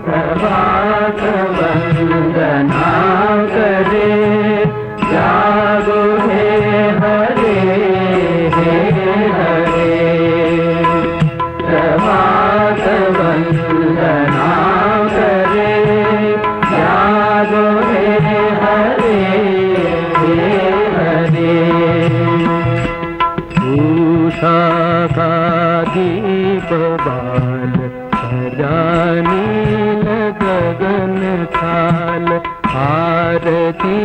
प्रभात वंदना करे, जागो हे हरे हे हरे। प्रभात वंदना करे, जागो हे हरे हे हरे। उषा का दीप बाल नील गगन थाल, आरती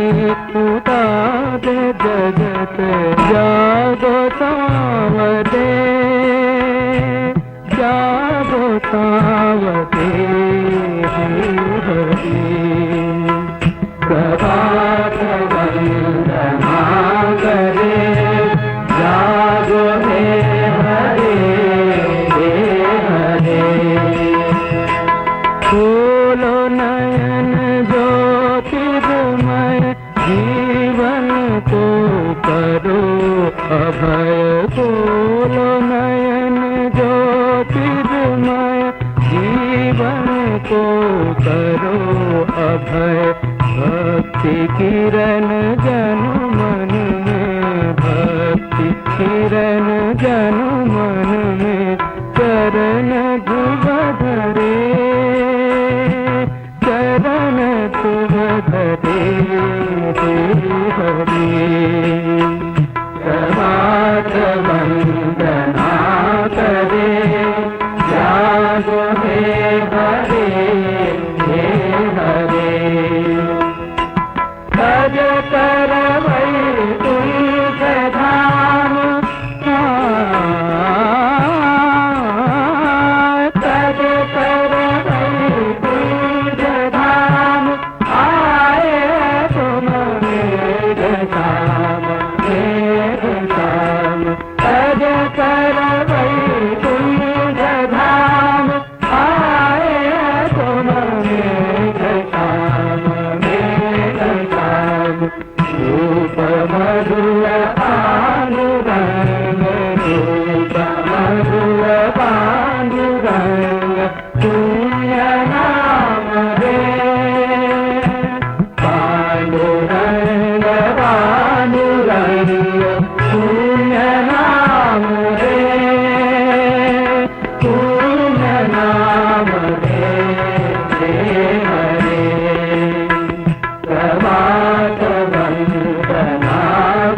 उतारे जगत जागो सावरे, जागो सावरे हरि। प्रभात वंदना करे, जागो हे हरे हे हरे। खोलो नयन ज्योतिर्मय, जीवन को करो अभय। खोलो नयन ज्योतिर्मय, जीवन को करो अभय। भक्ति किरण जन मन में, भक्ति किरण जन मन में, चरण ध्रुव धरे, चरण ध्रुव धरे हे हरि। प्रभात वंदना करे, जागो हे हरे हे हरे। तज कर वैकुंठ धाम, तज कर वैकुंठ धाम, आए तुम मेघ श्याम मेघ श्याम। तज कर वैकुंठ धाम, आए तुम मेघ श्याम मेघ श्याम। रूप मधुर पांडुरंग, रूप मधुर पांडुरंग, पुण्य नाम रे। पांडुरंग पांडुरंग, पुण्य नाम रे, पुण्य नाम रे हे हरे। प्रभात वंदना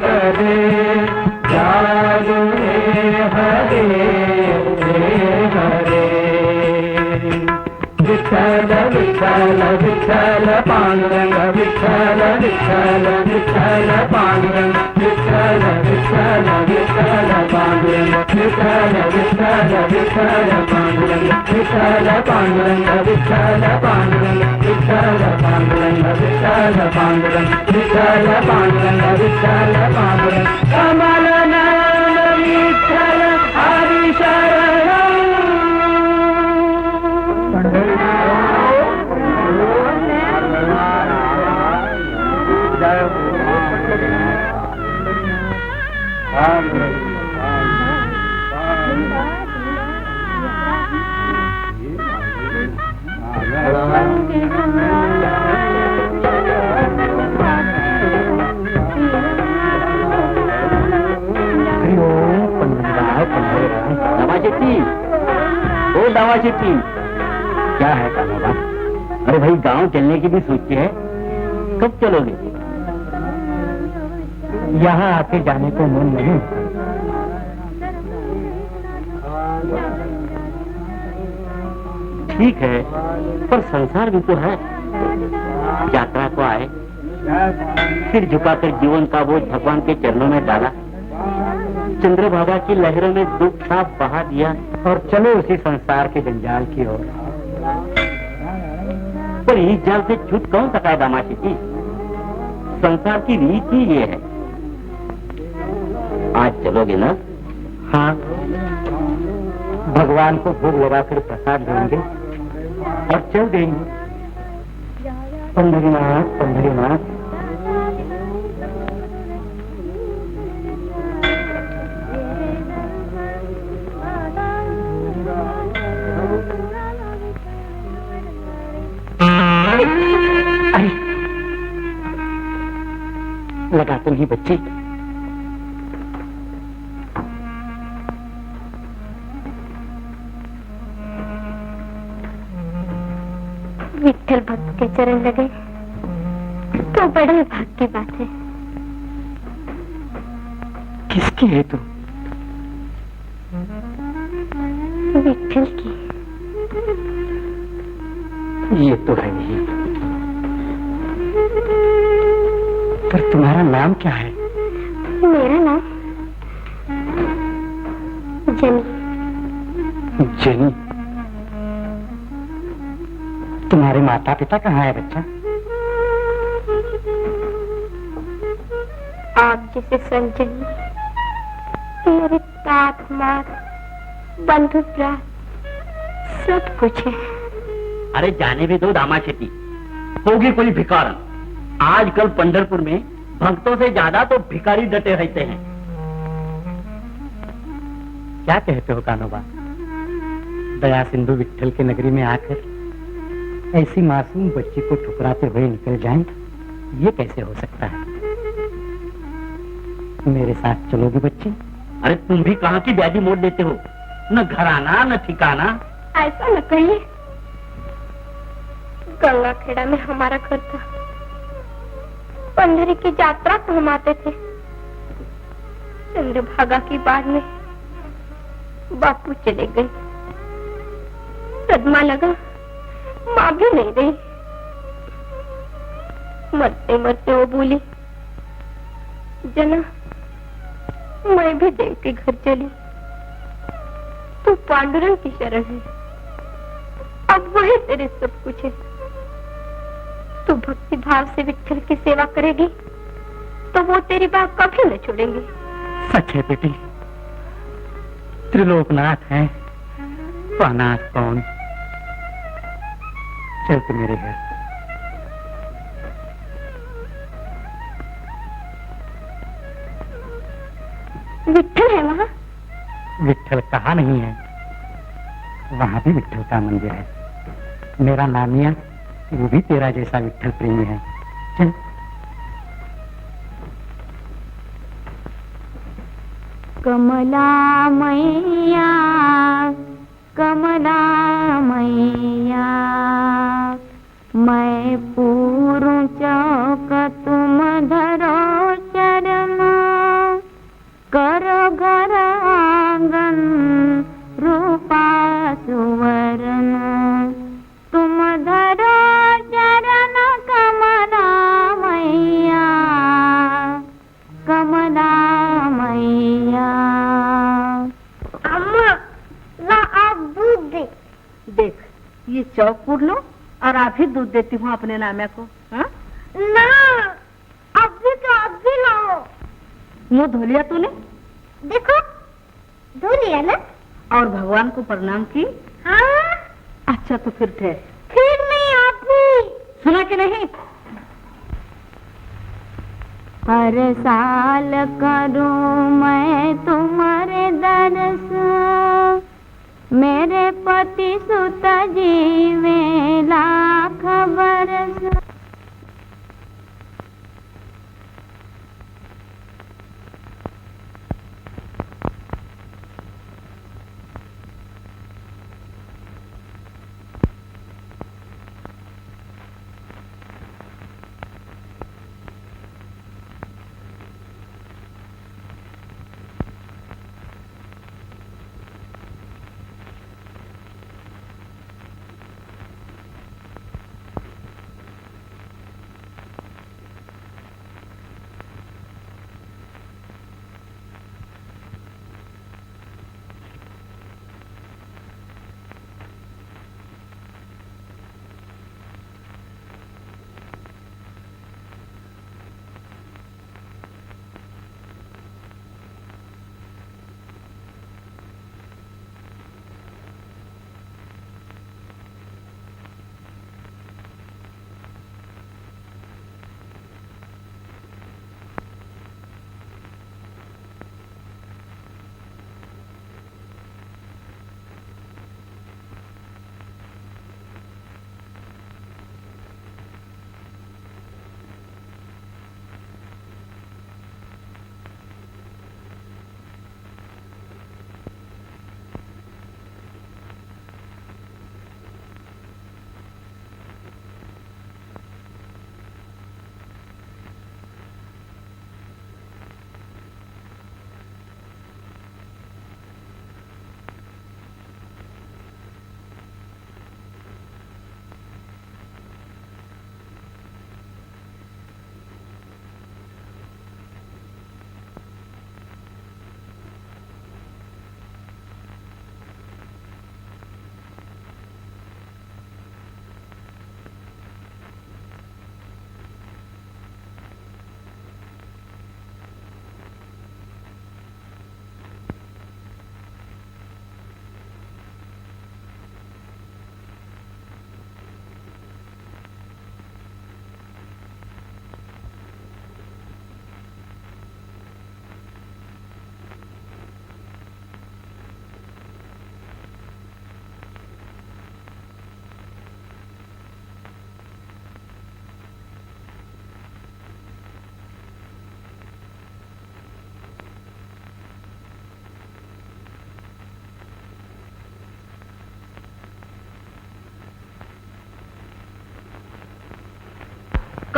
करे, जागो हे हरे हे हरे। विठ्ठल विठ्ठल विठ्ठल पांडुरंग, विठ्ठल विठ्ठल विठ्ठल पांडुरंग, विठ्ठल विठ्ठल विठ्ठल पांडुरंग, विठ्ठल विठ्ठल विठ्ठल पांडुरंग, विठ्ठल पांडुरंग विठ्ठल पांडुरंग, विठ्ठल पांडुरंग विठ्ठल पांडुरंग, विठ्ठल पांडुरंग विठ्ठल पांडुरंग। कमल नयन विठ्ठल हरि शरणं। दावा शेट्टी, क्या है कानोबा? अरे भाई गांव चलने की भी सोची है, कब चलोगे? यहाँ आके जाने को मन नहीं। ठीक है, पर संसार भी तो है। यात्रा को आए, सिर झुकाकर जीवन का बोझ भगवान के चरणों में डाला, चंद्रभागा की लहरों में दुख साफ बहा दिया और चले उसी संसार के जंजाल की ओर। पर इस जाल से छूट कौन सका है दामाशी की? संसार की रीत ही ये है। आज चलोगे ना? हाँ, भगवान को भोग लगाकर प्रसाद देंगे और चल देंगे। पंढरीनाथ पंढरीनाथ। अरे लगा तो नहीं बच्ची? विठ्ठल भक्त के चरण लगे तो बड़े भाग की बात है। किसकी है तू? विठ्ठल की। ये तो है ही। पर तुम्हारा नाम क्या है? मेरा नाम जनी। जनी? तुम्हारे माता पिता कहाँ है बच्चा? आप जिसे संजनी, मेरे तात मात बंधु प्राण सब कुछ है। अरे जाने भी दो दामा शेट्टी, होगी कोई भिखारन। आजकल पंढरपुर में भक्तों से ज्यादा तो भिखारी डटे रहते हैं। क्या कहते हो कानोबा? दया सिंधु विठ्ठल के नगरी में आकर ऐसी मासूम बच्ची को ठुकराते हुए निकल जाएं, ये कैसे हो सकता है? मेरे साथ चलोगी बच्ची? अरे तुम भी कहाँ की ब्याजी मोड़ देते हो? न घराना न ठिकाना। ऐसा न कहिए। गंगा खेड़ा में हमारा घर था। पंडरी की यात्रा को हम आते थे। चंद्रभागा की बाढ़ में बापू चले गए। सदमा लगा, माँ भी नहीं रही। मरते मरते वो बोली, जना मैं भी देव के घर चली। तू पांडुरंग की शरण है, अब वही तेरे सब कुछ है। तू भक्ति भाव से विठ्ठल की सेवा करेगी तो वो तेरी बात कभी न छोड़ेंगे। सच है बेटी, त्रिलोकनाथ है, पानाथ कौन? चल तू मेरे घर। विठ्ठल है वहाँ? विठ्ठल कहाँ नहीं है, वहाँ भी विठ्ठल का मंदिर है। मेरा नामिया वो भी तेरा जैसा विठ्ठल प्रेमी है। चल। कमला मैया, कमला मैया, मैं पूरू चौक तुम धरो चरण। करो घर आंगन रूपा सुवर्ण। तुम धरो चरण कमला मैया, कमला मैया। अम्मा ला आप दूध दे। देख, ये चौक पूर लो और आप ही दूध देती हूँ अपने नाम्या को। हाँ? ना, अब भी लाओ। मुँह धो लिया तूने? देखो धो लिया ना। और भगवान को प्रणाम की? हाँ। अच्छा तो फिर ठहर। फिर नहीं, आप भी सुना कि नहीं? हर साल करूं मैं तुम्हारे दर्श, मेरे पति सुत जीवे लाख बरस।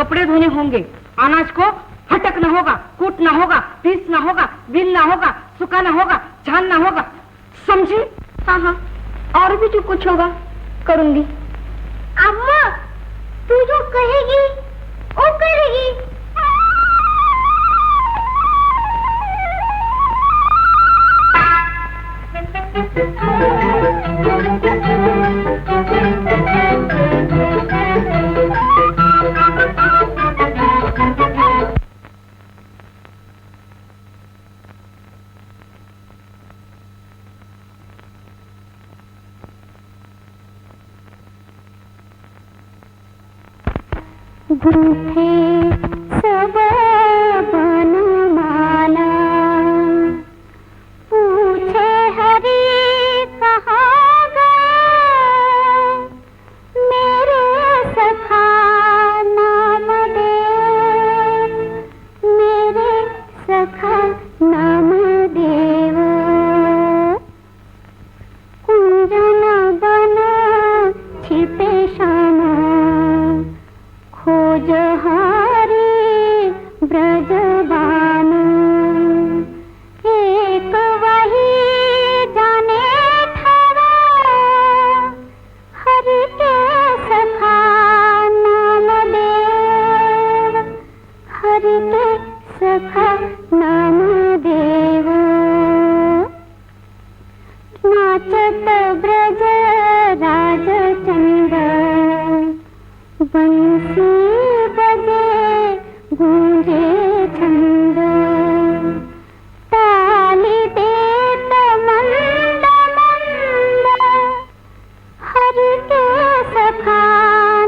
कपड़े धोने होंगे, अनाज को फटकना होगा, कूटना होगा, पीसना होगा, बीनना होगा, सुखाना होगा, छानना होगा, समझी? हाँ हाँ, और भी जो कुछ होगा करूंगी। अम्मा, तू जो कहेगी वो करेगी। झूठे सबब न माना, पूछे हरि कहाँ गए, मेरे सखा नाम दे, मेरे सखा नाम देव। कुंजन बन छिपे श्यामा, खोज हारी ब्रजबान, एक वही जाने ठहरा, हरि के सखा नाम देव, हरि के सखा नाम देव। नाचत ब्रज राजचंद्र, बंसी बजे गूंजे छंद, ताली देत मंद मंद, हरि के सखा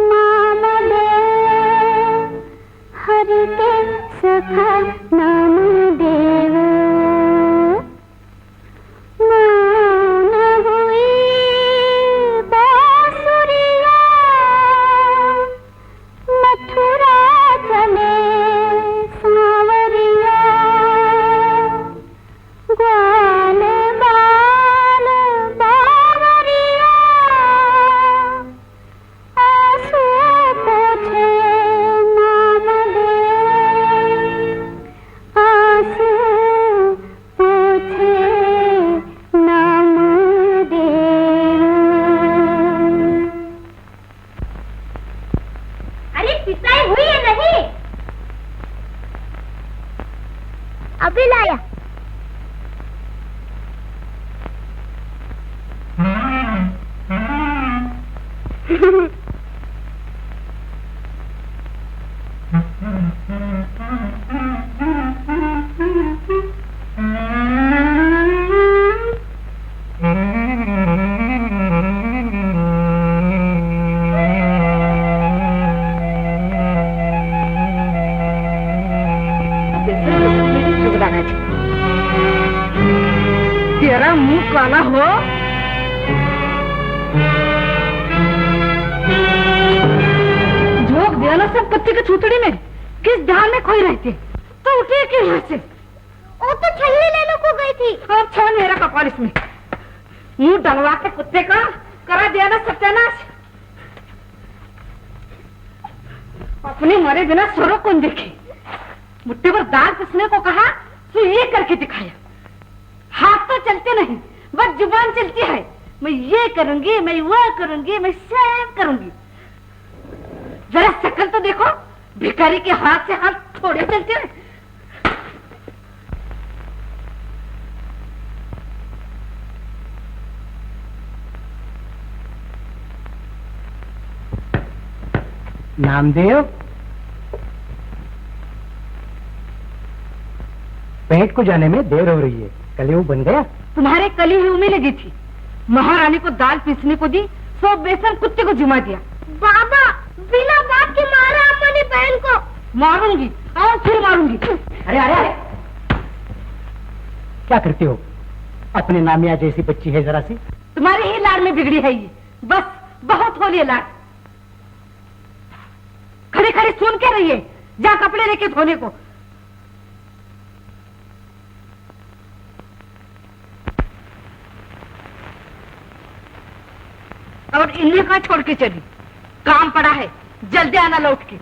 नाम देव, हरि के सखा नाम देव। मौन हुई बांसुरिया, मथुरा चले सांवरिया, ग्वाल बाल बावरिया, आंसू पोछे नाम देव, आंसू पोछे नाम देव। अरे पिसाई हुई है नहीं? अभी लाया। तेरा मुंह काला हो, झोंक दिया ना सब पत्ती की छूतड़ी में, किस ढाल में खोई रहती, तो उठी क्यों यहाँ से? वो तो छलनी लेने को गई थी। और छोड़ मेरा कपाल इसमें, मुंह डलवा के कुत्ते का करा दिया ना सत्यानाश। अपने मरे बिना सरो कौन देखे? मुट्ठी पर दाल पिसने को कहा तो ये करके दिखाया। हाथ तो चलते नहीं, बस जुबान चलती है। मैं ये करूंगी, मैं वो करूंगी, मैं सब करूंगी। जरा शक्ल तो देखो, भिखारी के हाथ से हाथ थोड़े चलते हैं। नामदेव, पेट को जाने में देर हो रही है, कलेऊ बन गया? तुम्हारे कली ही उम्मीद लगी थी। महारानी को दाल पीसने को दी, सो बेसन कुत्ते को जुमा दिया। बाबा, बिना बात के मारा अम्मा ने बहन को। मारूंगी और फिर मारूंगी। अरे अरे अरे, क्या करती हो? अपने नामिया जैसी बच्ची है जरा सी। तुम्हारे ही लाड़ में बिगड़ी है ये, बस बहुत हो लिया लाड़। खड़े खड़े सुन के रहिए, जा कपड़े लेके धोने को। और इन्हें कहाँ छोड़ के चली? काम पड़ा है, जल्दी आना लौट के।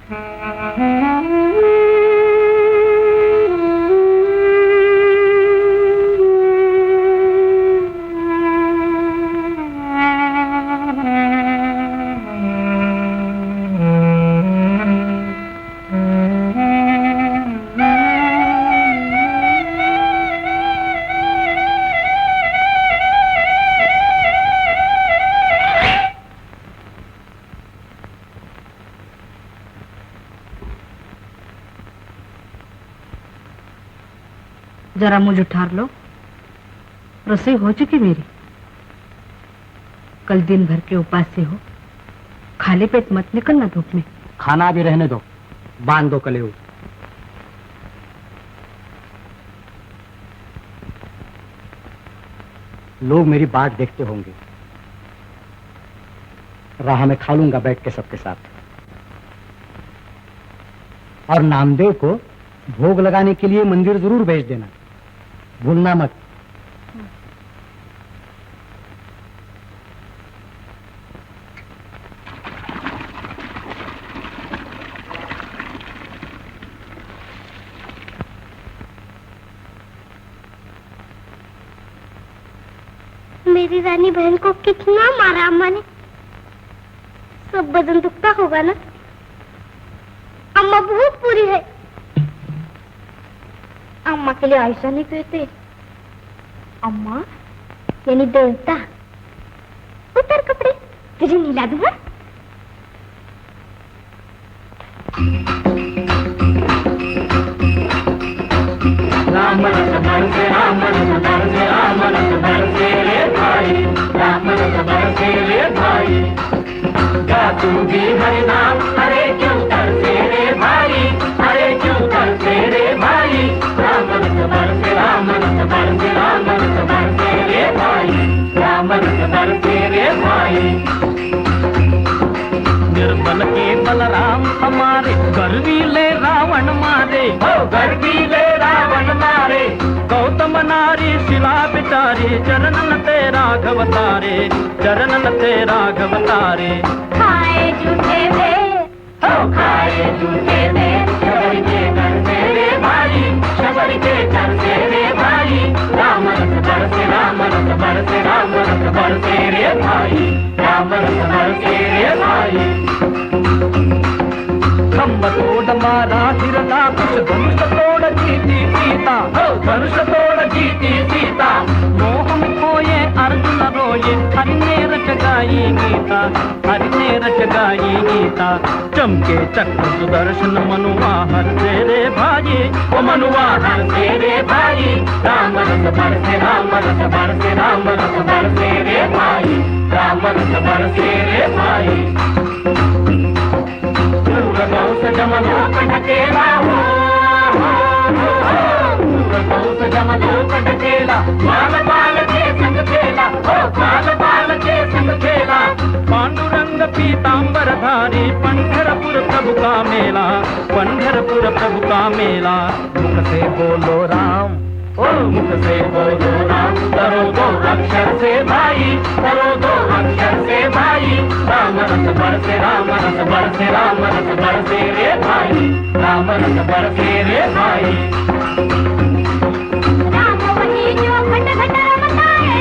जरा मुझे ठार लो, रसोई हो चुकी मेरी। कल दिन भर के उपास से हो, खाली पेट मत निकलना धूप में। खाना भी रहने दो, बांध दो कलेऊ। लोग मेरी बाट देखते होंगे, राह में खा लूंगा बैठ के सबके साथ। और नामदेव को भोग लगाने के लिए मंदिर जरूर भेज देना, भूलना मत। मेरी रानी बहन को कितना मारा अम्मा ने, सब बदन दुखता होगा ना। अम्मा बहुत बुरी है। अम्मा के लिए ऐसा नहीं कहते। अम्मा यानी देवता। उतर कपड़े, तुझे नीला दूंगा। राम रस बरसे, राम रस बरसे, राम रस बरसे रे भाई, राम रस बरसे रे भाई। गा तू भी हरि नाम, हरे क्यों तरसे रे भाई, हरे क्यों तरसे रे भाई। राम रस बरसे, राम रस बरसे, राम रस बरसे रे भाई, राम रस बरसे रे भाई। निर्बल के बलराम हमारे, गर्वीले रावण मारे, गर्वीले रावण मारे। गौतम नारी शिला बिचारे, चरणन ते राघव तारे, चरणन ते राघव तारे। खाए झूठे वे, खाए झूठे वे, शबरी के घर से रे भाई, शबरी के घर से रे भाई। राम रस बरसे, राम रस बरसे, राम रस बरसे रे भाई, राम रस बरसे रे भाई। खम्ब तोड़ मारा हिरना, कुछ धनुष तोड़ जीती सीता, धनुष तोड़ जीती सीता। मोह में खोए अर्जुन रोए, हरि ने रच गाई गीता, हरि ने रच गाई गीता। चमके चक्र सुदर्शन मनुआ हंसे रे भाई, ओ मनुआ हंसे रे भाई। राम रस बरसे, राम रस बरसे, राम रस बरसे रे भाई, राम रस बरसे रे भाई। गौस जमलोक ढकेला हो, गौस जमलोक ढकेला। बाल बाल के संग खेला, बाल बाल के संग खेला। पांडुरंग पीतांबर धारी, पंढरपुर प्रभु का मेला, पंढरपुर प्रभु का मेला। मुख से बोलो राम, ओ मुख से बोलो राम। करो दो अक्षर से भाई, करो दो अक्षर से भाई। राम रस बरसे, राम रस बरसे, राम रस बरसे रे भाई, राम रस बरसे रे भाई। राम वही जो खंड खंड रमता है,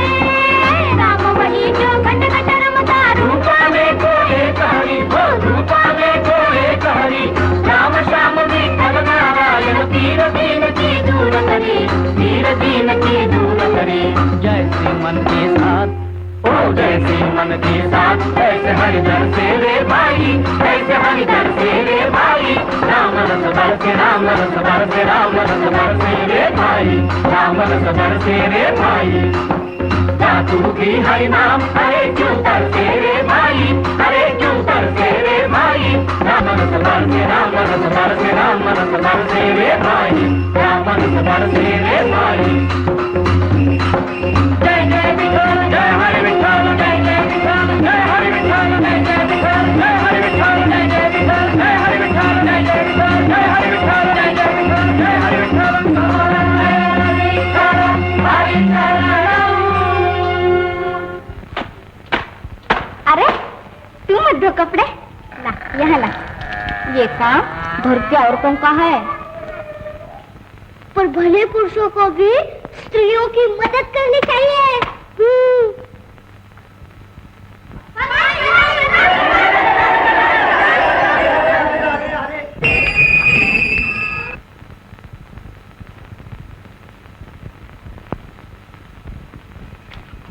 राम वही जो खंड खंड रमता। रूपा में को एक हरि, रूपा में को एक हरि। राम श्याम विठल नारायण, तीर दीन की दूर करी, तीर दीन की दूर करी। जैसे मन के साथ, ओ जैसे मन के साथ, ऐसे हरिदर से रे भाई, ऐसे हरिदर से रे भाई। राम रस बरसे, राम रस बरसे, राम रस बरसे रे भाई, राम रस बरसे रे भाई। जा तू भी हरि नाम, हरे क्यों तरसे रे भाई, हरे क्यों तरसे रे भाई। राम रस बरसे, राम रस बरसे, राम रस बरसे रे भाई, राम रस बरसे रे भाई। जय जय विठल, जय हरि विठल, जय जय विठल, जय हरि विठल, जय जय विठल, जय हरि विठल, जय जय विठल, जय हरि विठल, जय जय विठल, जय हरि विठल, जय जय विठल, जय हरि विठल, हरि शरणम। अरे तू मत धो कपड़े, ला यहाँ ला। ये काम धरती औरतों का है। पर भले पुरुषों को भी स्त्रियों की मदद करनी चाहिए।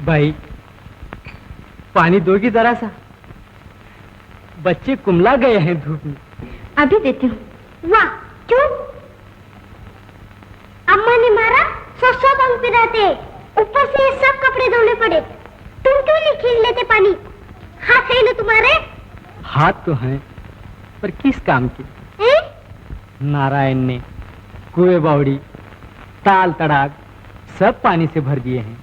भाई पानी दोगी जरा सा, बच्चे कुमला गए हैं धूप में। अभी देती हूँ। वाह, क्यों? अम्मा ने मारा 100 बंग पिराते, ऊपर से सब कपड़े धोने पड़े। तुम क्यों नहीं खींच लेते पानी? हाथ है ना तुम्हारे? हाथ तो हैं, पर किस काम के? नारायण ने कुएं बावड़ी ताल तड़ाक सब पानी से भर दिए हैं,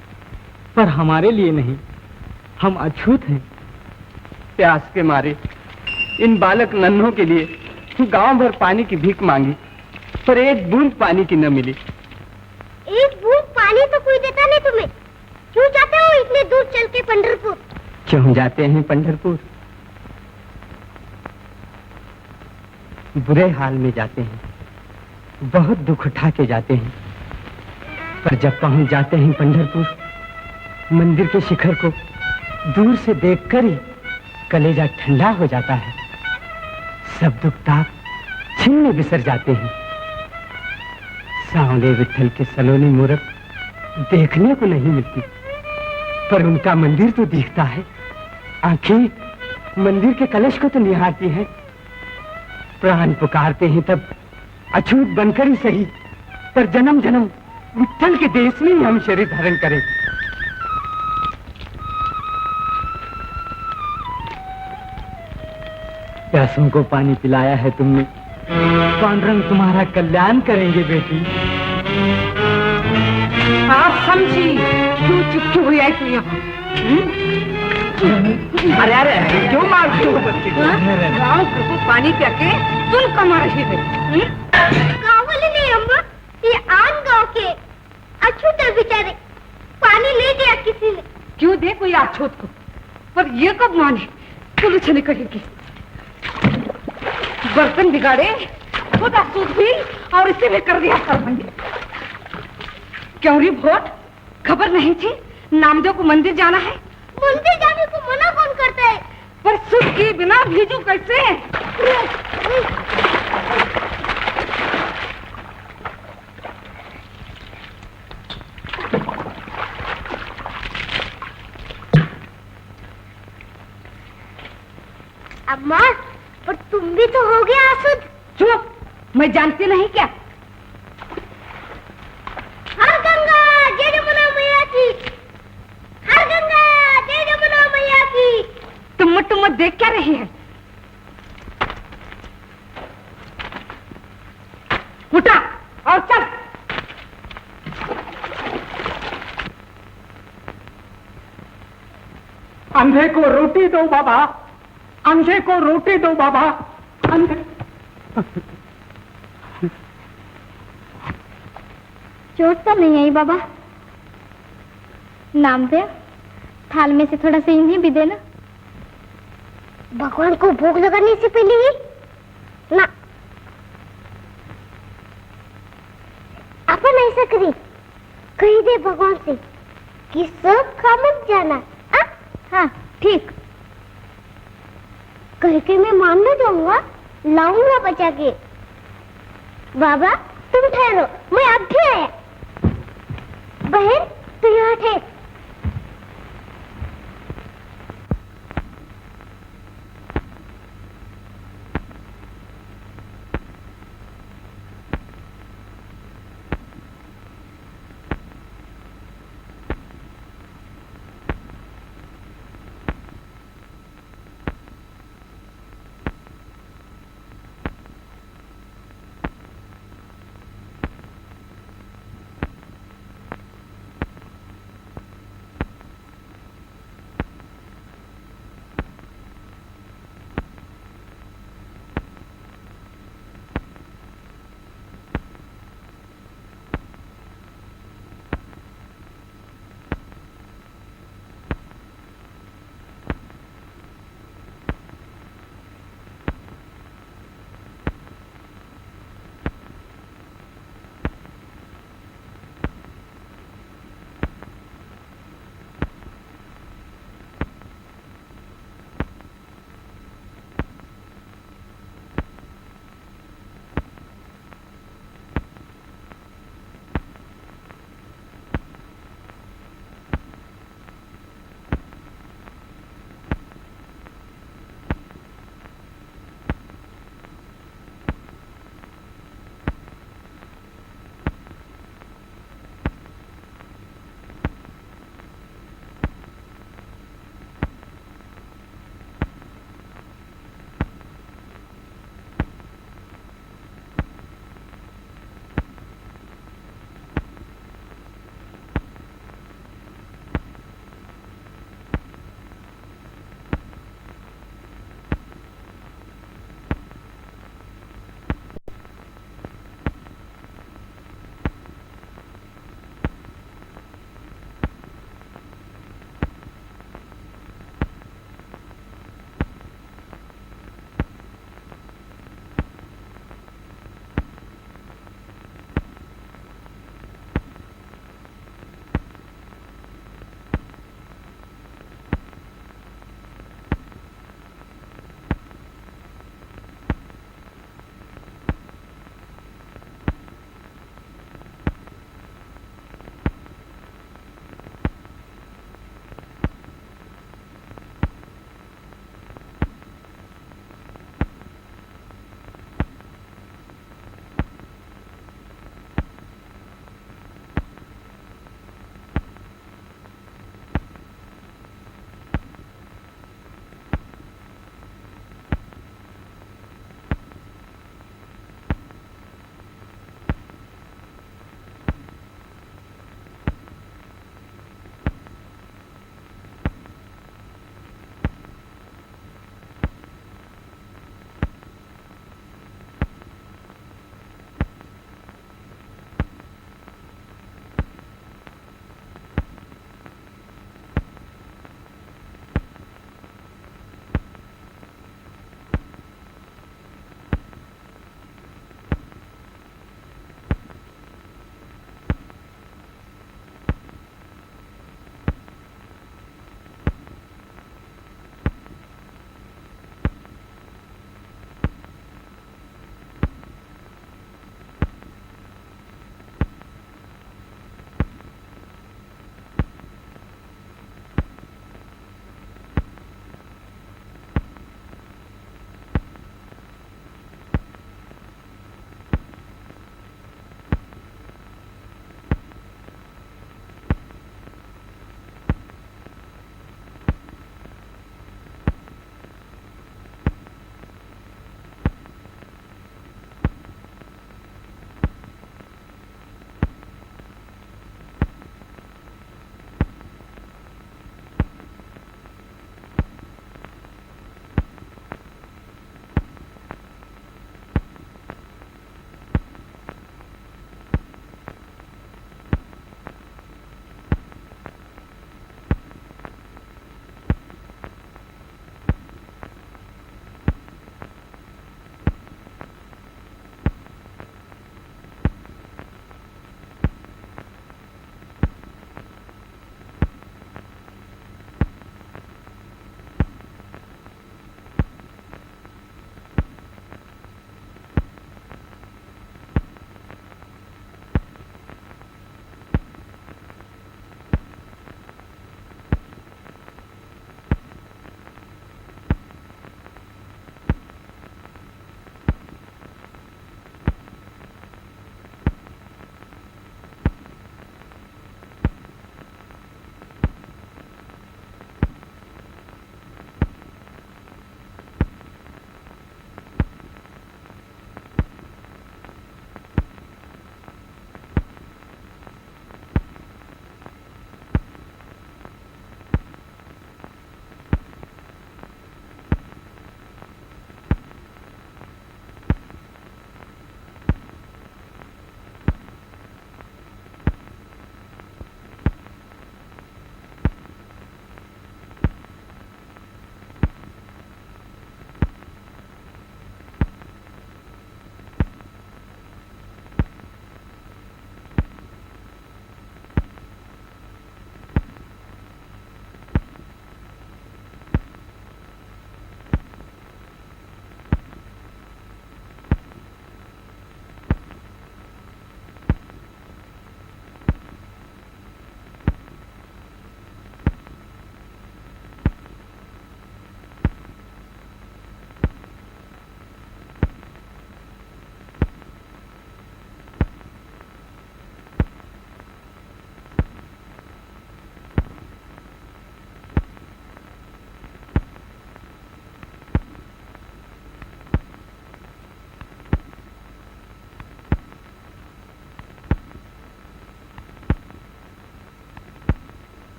पर हमारे लिए नहीं। हम अछूत हैं। प्यास के मारे इन बालक नन्हों के लिए गांव भर पानी की भीख मांगी, पर एक बूंद पानी की न मिली। एक बूंद पानी तो कोई देता नहीं तुम्हें। क्यों जाते हो इतने दूर चल के पंढरपुर? क्यों जाते हैं पंढरपुर? बुरे हाल में जाते हैं, बहुत दुख उठा के जाते हैं, पर जब पहुंच जाते हैं पंढरपुर, मंदिर के शिखर को दूर से देखकर ही कलेजा ठंडा हो जाता है। सब दुख ताप क्षण में बिसर जाते हैं। सांवले विट्ठल के सलोनी मूरत देखने को नहीं मिलती, पर उनका मंदिर तो दिखता है। आंखें मंदिर के कलश को तो निहारती हैं। प्राण पुकारते हैं तब अछूत बनकर ही सही, पर जन्म जन्म विट्ठल के देश में ही हम शरीर धारण करें। प्यासों को पानी पिलाया है तुमने, पांडुरंग तुम्हारा कल्याण करेंगे बेटी। आप समझी क्यों चुपकी हुई आई तू यहाँ? अरे अरे क्यों मारती हो बच्चे को? गाँव भर को पानी प्याके तुम कमा रही है। गाँव वाले नहीं अम्मा, ये आन गाँव के अछूत है बेचारे। पानी ले दिया किसी ने। क्यों दे कोई अछूत को? पर ये कब माने? पुलिस ने कहेगी बर्तन बिगाड़े, खुद असूद भी और इसे भी कर दिया सरपंच। क्यों री भोट? खबर नहीं थी नामदेव को मंदिर जाना है? मंदिर जाने को मना कौन करता है? पर सुख के बिना भेजू कैसे? अम्मा, पर तुम भी तो हो गया आसुद। चुप, मैं जानती नहीं क्या? हर गंगा जय जमुना मैया की, हर गंगा जय जमुना मैया की। तुम देख क्या रही है? उठा और चल। अंधे को रोटी दो बाबा, अंधे को रोटी दो बाबा, अंधे। चोट तो नहीं आई बाबा? नामदेव, थाल में से थोड़ा सा इन्हें भी देना। भगवान को भोग लगाने से पहले ही ना। अपन ऐसा करें, कही दे भगवान से कि सब खा मत जाना। हाँ ठीक। कह के मैं मान न जाऊंगा, लाऊंगा बचा के। बाबा तुम ठहरो, मैं अब भी आया। बहन तू यहाँ ठहर।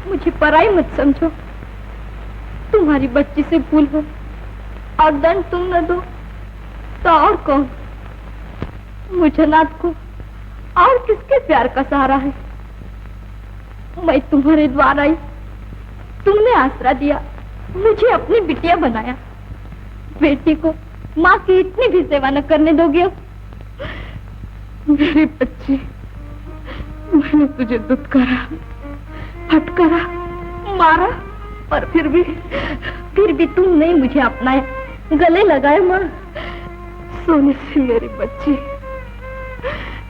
मुझे पराई मत समझो। तुम्हारी बच्ची से भूल हो और दंड तुम न दो तो और कौन? मुझे नाथ को और किसके प्यार का सहारा है? मैं तुम्हारे द्वार आई, तुमने आसरा दिया, मुझे अपनी बिटिया बनाया। बेटी को माँ की इतनी भी सेवा न करने दोगे? मेरी बच्ची, मैंने तुझे दुत्कारा, फटकारा, मारा, पर फिर भी तुम नहीं मुझे अपनाया, गले लगाए। माँ, सोने से मेरी बच्ची,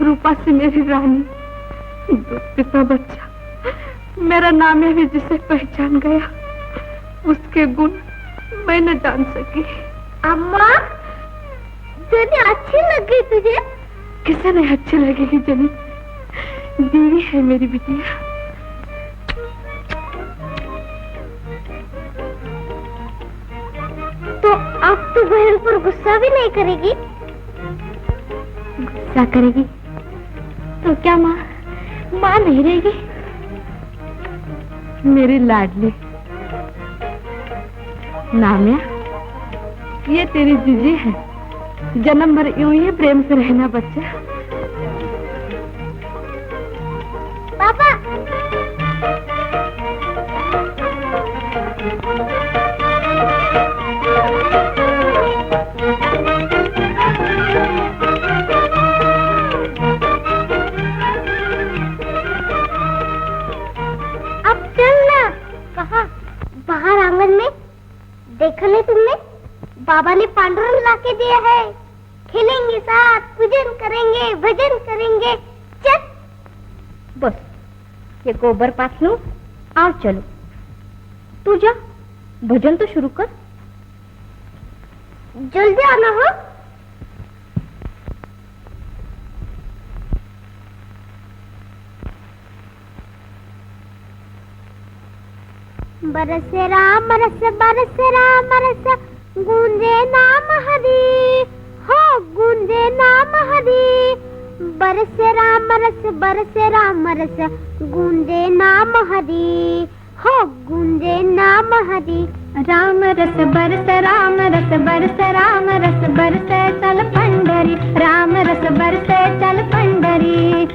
रूपा से मेरी रानी, दूध पिता बच्चा, मेरा नाम है भी जिसे पहचान गया, उसके गुण मैं न जान सकी। अम्मा, जनी अच्छी लगी तुझे? किसे नहीं अच्छी लगेगी जनी, दीवी है मेरी बिटिया। तो अब तो बहन पर गुस्सा भी नहीं करेगी? गुस्सा करेगी तो क्या माँ नहीं रहेगी? मेरी लाडली नामिया, ये तेरी जीजी है, जन्म भर यूं ही प्रेम से रहना बच्चा। पापा, अब चलना। कहाँ? बाहर आंगन में। देखा नहीं तुमने? बाबा ने पांडुरंग लाके दिया है। खेलेंगे साथ, पूजन करेंगे, भजन करेंगे। चल। बस ये गोबर पास लो और चलो। तू जा, भजन तो शुरू कर। जल्दी आना हो। बरसे राम रस, बरसे राम रस, गूंजे नाम हरि, हो गूंजे नाम हरि। बरसे राम रस, बरसे राम रस, गूंजे नाम हरि, हो गूंजे नाम हरि। राम रस बरस, राम रस बरस, राम रस बरसे चल पंडरी, राम रस बरसे चल पंडरी।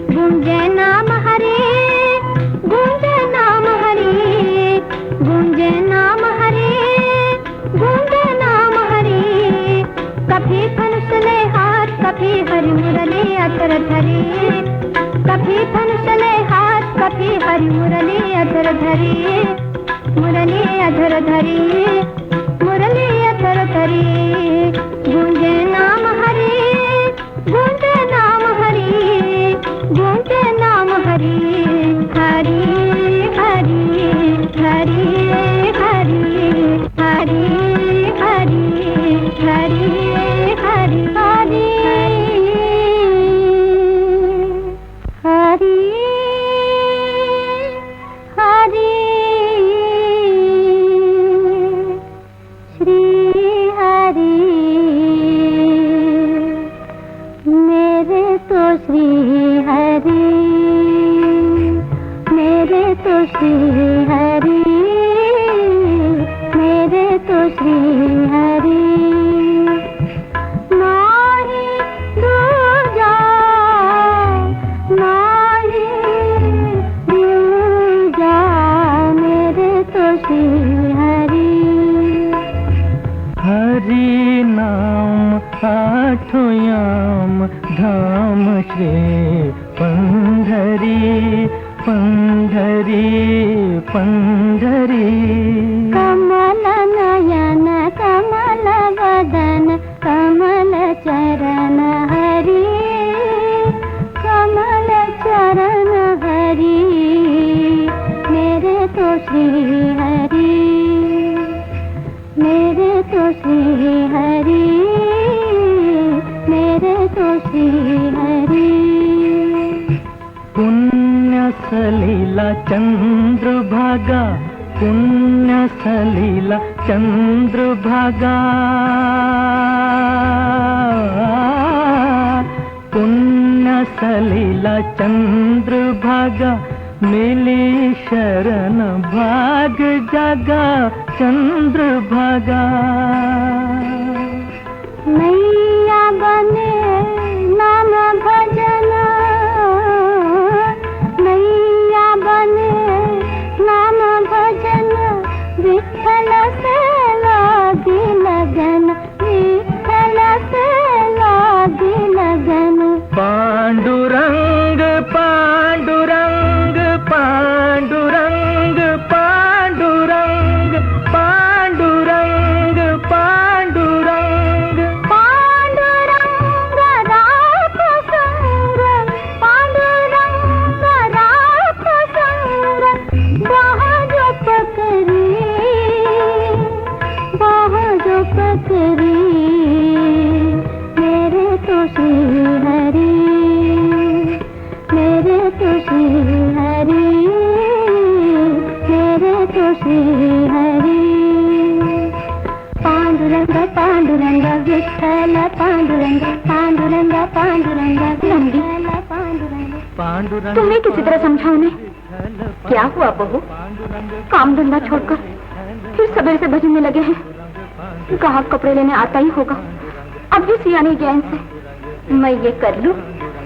गूंजे नाम हरि, गूंजे नाम हरि, गूंजे नाम हरि, गूंजे नाम हरि। कभी धनुष ले हाथ, कभी हरि मुरली अतर धरी, कभी धनुष ले हाथ, कभी हरि मुरली अतर धरी, मुरली अधर धरी, मुरली अधर धरी। गूंजे नाम हरि, गूंजे नाम हरि, गूंजे नाम हरि। हरि हरि हरि हरि हरि हरि हरि हरि हरि हरि हरि। श्री हरि मेरे तो श्री हरि, मेरे तो श्री हरि, मेरे तो श्री हरि। नाही दूजा, नाही दूजा, मेरे तो श्री हरि। हरि नाम आठों याम, धाम श्री पंढरी, पंढरी पंढरी। कमल नयन, कमल वदन, कमल चरण हरि, कमल चरण हरि। मेरे तो श्री हरि, मेरे तो श्री हरि, मेरे तो श्री हरि। पुण्य सलीला चंद्रभागा, पुण्य सलीला चंद्रभागा, पुण्य सलीला चंद्रभागा। मिली शरण भाग जागा चंद्र भागा। नैया बने नाम भजन, नैया बने नाम भजन, विठ्ठल से लागी लगन, विठ्ठल से लागी लगन। पांडुरंग पांडुरंग पांडुरंग पांडुरंग पांडुरंग पांडुरंग। पांडुरंग राख संग, पांडुरंग राख संग, बाह जो पकड़ी, बाह जो पकड़ी, मेरे तो श्री हरि, मेरे तो श्री हरि, मेरे तो श्री हरि। पांडुरंग पांडुरंग विठ्ठल पांडुरंग, पांडुरंग पांडुरंग विठ्ठल पांडुरंग। पांडुरंग तुम्हें किसी तरह समझाओ ने, क्या हुआ बहू? काम धंधा छोड़कर फिर सवेरे से भजन में लगे हैं। ग्राहक कपड़े लेने आता ही होगा, अब भी सिया नहीं गया इनसे। मैं ये कर लूं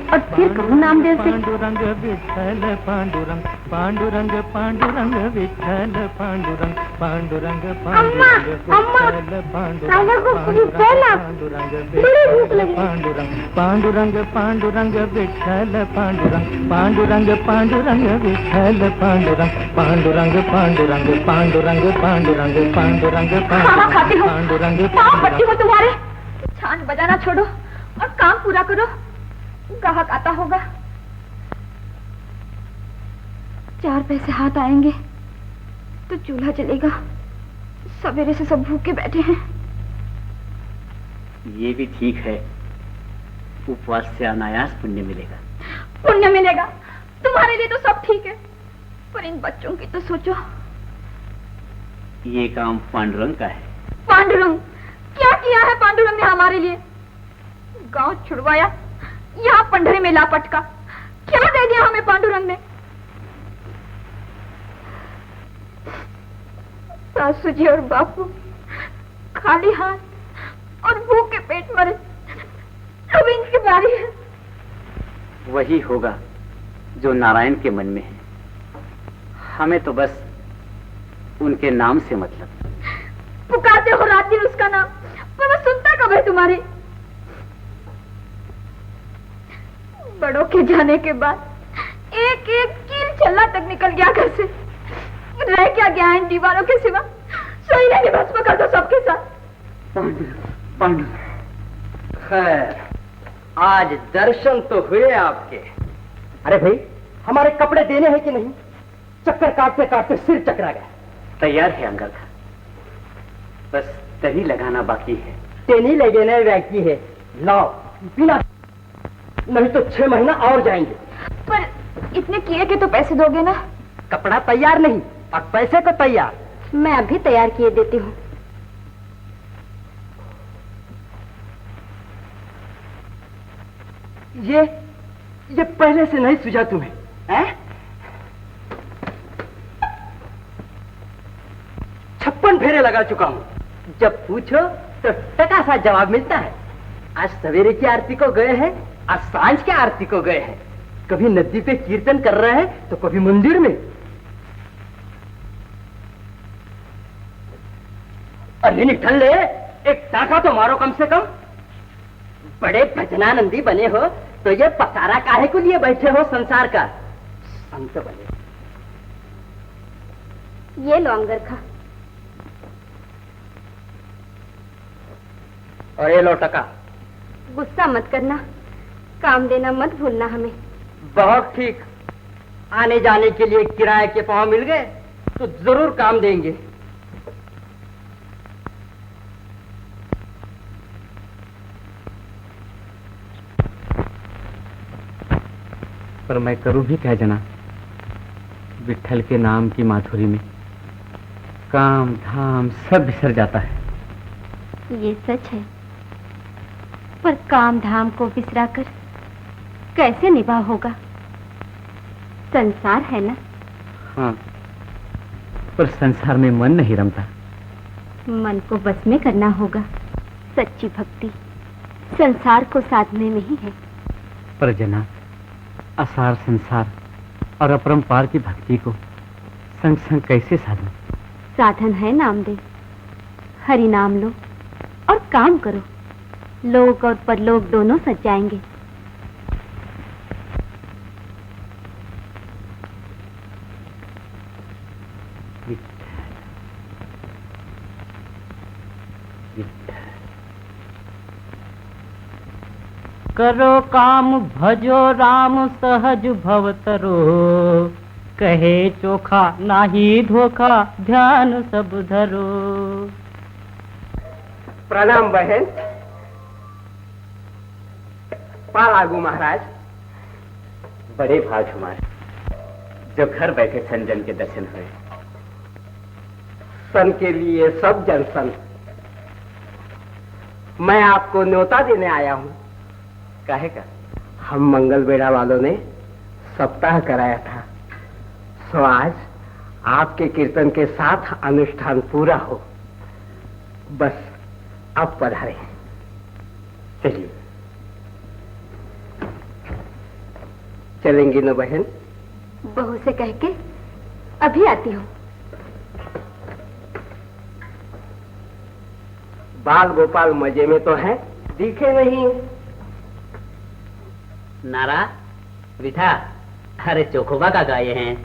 और फिर कहूँ नामदेव से। पांडुरंग विठ्ठल पांडुरंग, पांडुरंग पांडुरंग विठ्ठल पांडुरंग, पांडुरंग अम्मा, अम्मा, राजा को कुछ देना, बड़ी भूख लगी। पांडुरंग पांडुरंग पांडुरंग विठ्ठल पांडुरंग, पांडुरंग पांडुरंग विठ्ठल पांडुरंग, पांडुरंग पांडुरंग पांडुरंग पांडुरंग पांडुरंग खाना खाते हो, पांडुरंग। पाँव पट्टी हो तुम्हारे। छान बजाना छोड़ो और काम पूरा करो, ग्राहक आता होगा। 4 पैसे हाथ आएंगे तो चूल्हा जलेगा। सवेरे से सब भूखे बैठे हैं। ये भी ठीक है, उपवास से अनायास पुण्य मिलेगा। पुण्य मिलेगा, तुम्हारे लिए तो सब ठीक है, पर इन बच्चों की तो सोचो। ये काम पांडुरंग का है। पांडुरंग, क्या किया है पांडुरंग ने हमारे लिए? गांव छुड़वाया, यहाँ पंडरी में लापटका, क्या दे दिया हमें पांडुरंग ने? सासू जी और बापू खाली हाथ और भूखे पेट मरे, अब इनकी बारी है। वही होगा जो नारायण के मन में है, हमें तो बस उनके नाम से मतलब। पुकारते हो रात दिन उसका नाम, पर वो सुनता कब है तुम्हारी? बड़ों के जाने के बाद एक एक कील छल्ला तक निकल गया घर से, रह क्या गया इन दीवारों के सिवा? सोई नहीं, भस्म कर दो सबके साथ। पांडु खैर, आज दर्शन तो हुए आपके। अरे भाई, हमारे कपड़े देने हैं कि नहीं? चक्कर काटते काटते सिर चकरा गया। तैयार है अंगद, बस दही लगाना बाकी है। तेनी लगे न बाकी है, लाओ बिना, नहीं तो 6 महीना और जाएंगे। पर इतने किए के तो पैसे दोगे ना? कपड़ा तैयार नहीं और पैसे को तैयार। मैं अभी तैयार किए देती हूँ। ये पहले से नहीं सूझा तुम्हें, हैं? 56 फेरे लगा चुका हूँ, जब पूछो तो टका सा जवाब मिलता है। आज सवेरे की आरती को गए हैं, आज सांझ की आरती को गए हैं, कभी नदी पे कीर्तन कर रहे हैं तो कभी मंदिर में। अरे निठल्ले, एक टाका तो मारो कम से कम। बड़े भजनानंदी बने हो तो ये पसारा काहे को लिए बैठे हो संसार का? संत बने। ये लो अंगरखा। और ये लो टका। गुस्सा मत करना, काम देना मत भूलना हमें। बहुत ठीक, आने जाने के लिए किराए के पाँव मिल गए तो जरूर काम देंगे। पर मैं करूं भी क्या जना? विट्ठल के नाम की माधुरी में काम धाम सब बिसर जाता है। ये सच है, पर काम धाम को बिसराकर कैसे निभा होगा? संसार है ना। हाँ, पर संसार में मन नहीं रमता। मन को बस में करना होगा। सच्ची भक्ति संसार को साधने में ही है। पर जना, असार संसार और अपरंपार की भक्ति को संग संग कैसे साधूं? साधन है नामदेव। हरि नाम लो और काम करो, लोक और परलोक दोनों सज जाएंगे। करो काम भजो राम सहज भवतरो, कहे चोखा नाही धोखा ध्यान सब धरो। प्रणाम बहन। पालागू महाराज। बड़े भाग हमारे जो घर बैठे संजन के दर्शन हुए। सन के लिए सब जन सन। मैं आपको न्योता देने आया हूँ। काहे का? हम मंगल बेड़ा वालों ने सप्ताह कराया था, सो आज आपके कीर्तन के साथ अनुष्ठान पूरा हो। बस अब पधारे। चलिए। चलेंगी न बहन? बहू से कह के अभी आती हूँ। बाल गोपाल मजे में तो हैं, दिखे नहीं। नारा विठा, अरे चोखोबा का गाये हैं।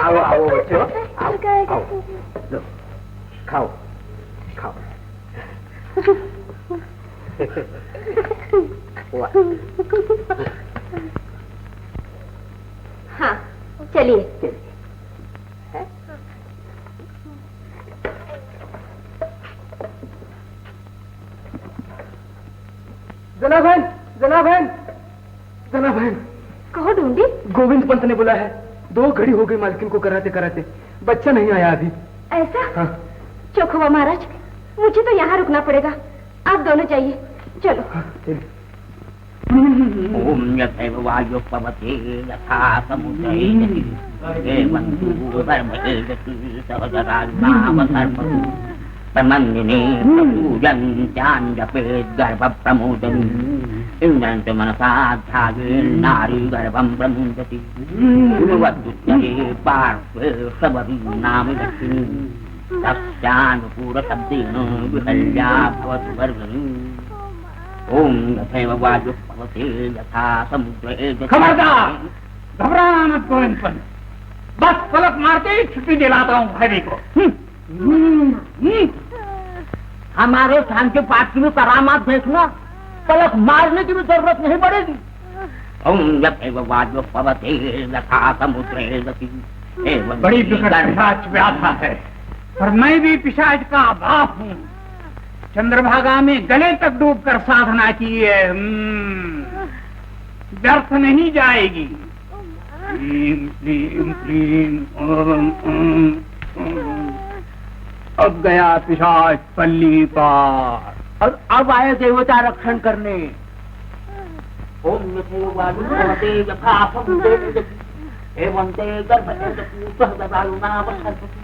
आओ आओ बच्चों, आओ आओ, लो खाओ खाओ। हाँ चलिए। जनाबहन, जनाबहन, जनाबहन। कहो ढूंढी? गोविंद पंत ने बुलाया है। 2 घड़ी हो गई मालकिन को कराते कराते, बच्चा नहीं आया अभी। ऐसा? हाँ। चोखोबा महाराज, मुझे तो यहाँ रुकना पड़ेगा। आप दोनों जाइए, चलो। हाँ, ओम यथैव वायु पवते यथा समुद्रे देवन्तु धर्महेतु सहजराज्ञावधर्मतु प्रमन्दिने प्रपूजन्त्याञ्जपेत् गर्भप्रमोदम् इन्द्रञ्च मनसा ध्यायेन्नारी गर्भं प्रमुञ्चति गुरुवद्युत्तरे पार्श्वे सबरी नाम लक्ष्मी तस्यानुकूलशब्देन विहल्या भवतु वर्धनी। ओम यथैव वायु पवते यथा समुद्रे। खबरदार, घबराना मत गोविंद पंत। बस पलक मार के छुट्टी दिलाता हूँ भाई को। हमारे स्थान के पास की भी करामात देखना, पलक मारने की भी जरूरत नहीं पड़ेगी। ओम यथैव वायु पवते यथा समुद्रे गति। बड़ी विकट पिशाच व्याधा है, पर मैं भी पिशाच का बाप हूँ। चंद्रभागा में गले तक डूबकर साधना की है, व्यर्थ नहीं जाएगी। क्लीं क्लीं क्लीं ओम ओम ओम। अब गया पिशाच पल्ली पार, और अब आए देवता रक्षण करने। ओम यथैव वायु पवते यथा समुद्रे गति एवं ते गर्भते सहजरायुनावसर्पति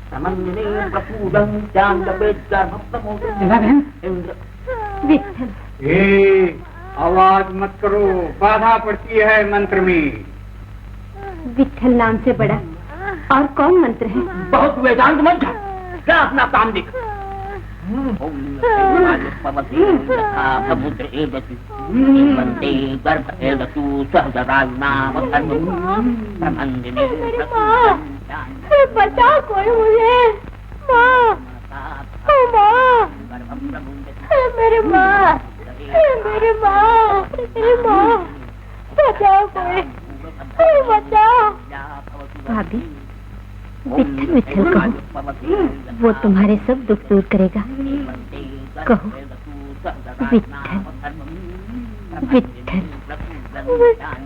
प्रमन्दिने प्रपूजन्त्याञ्जपेत् गर्भप्रमोदम् इंद्र। विठ्ठल। आवाज मत करो, बाधा पड़ती है मंत्र में। विठ्ठल नाम से बड़ा और कौन मंत्र है? बहुत वेदांत मंत्र, क्या अपना काम दिख। ओम यथैव पवते यथा समुद्रे गति एवं ते गर्भते सहजरायुनावसर्पति प्रमन्दिने प्रपूजन्त्याञ्जपेत् बचाओ कोई मुझे। माँ, माँ, मेरी माँ, मेरी माँ, मेरी माँ, बचाओ कोई, बचाओ। भाभी, विठ्ठल विठ्ठल कहो, वो तुम्हारे सब दुख दूर करेगा। कहो विठ्ठल विठ्ठल विठ्ठल विठ्ठल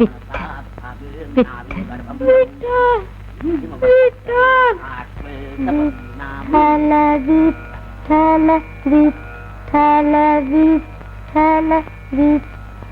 विठ्ठल विठ्ठल विठ्ठल विठ्ठल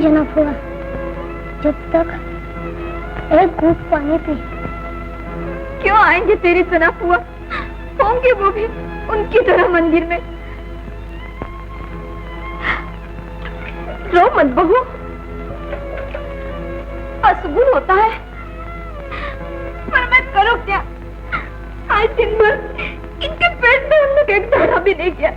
नहीं जनाब हुआ, जब तक एक घूंट पानी पी। क्यों आएंगे तेरी जनाब हुआ? होंगे वो भी उनकी तरह मंदिर में। रो मत बहू, असुगुन होता है, पर मैं करूँ क्या? आज दिन भर इनके पेट में उन लोग एक दाना भी नहीं गया।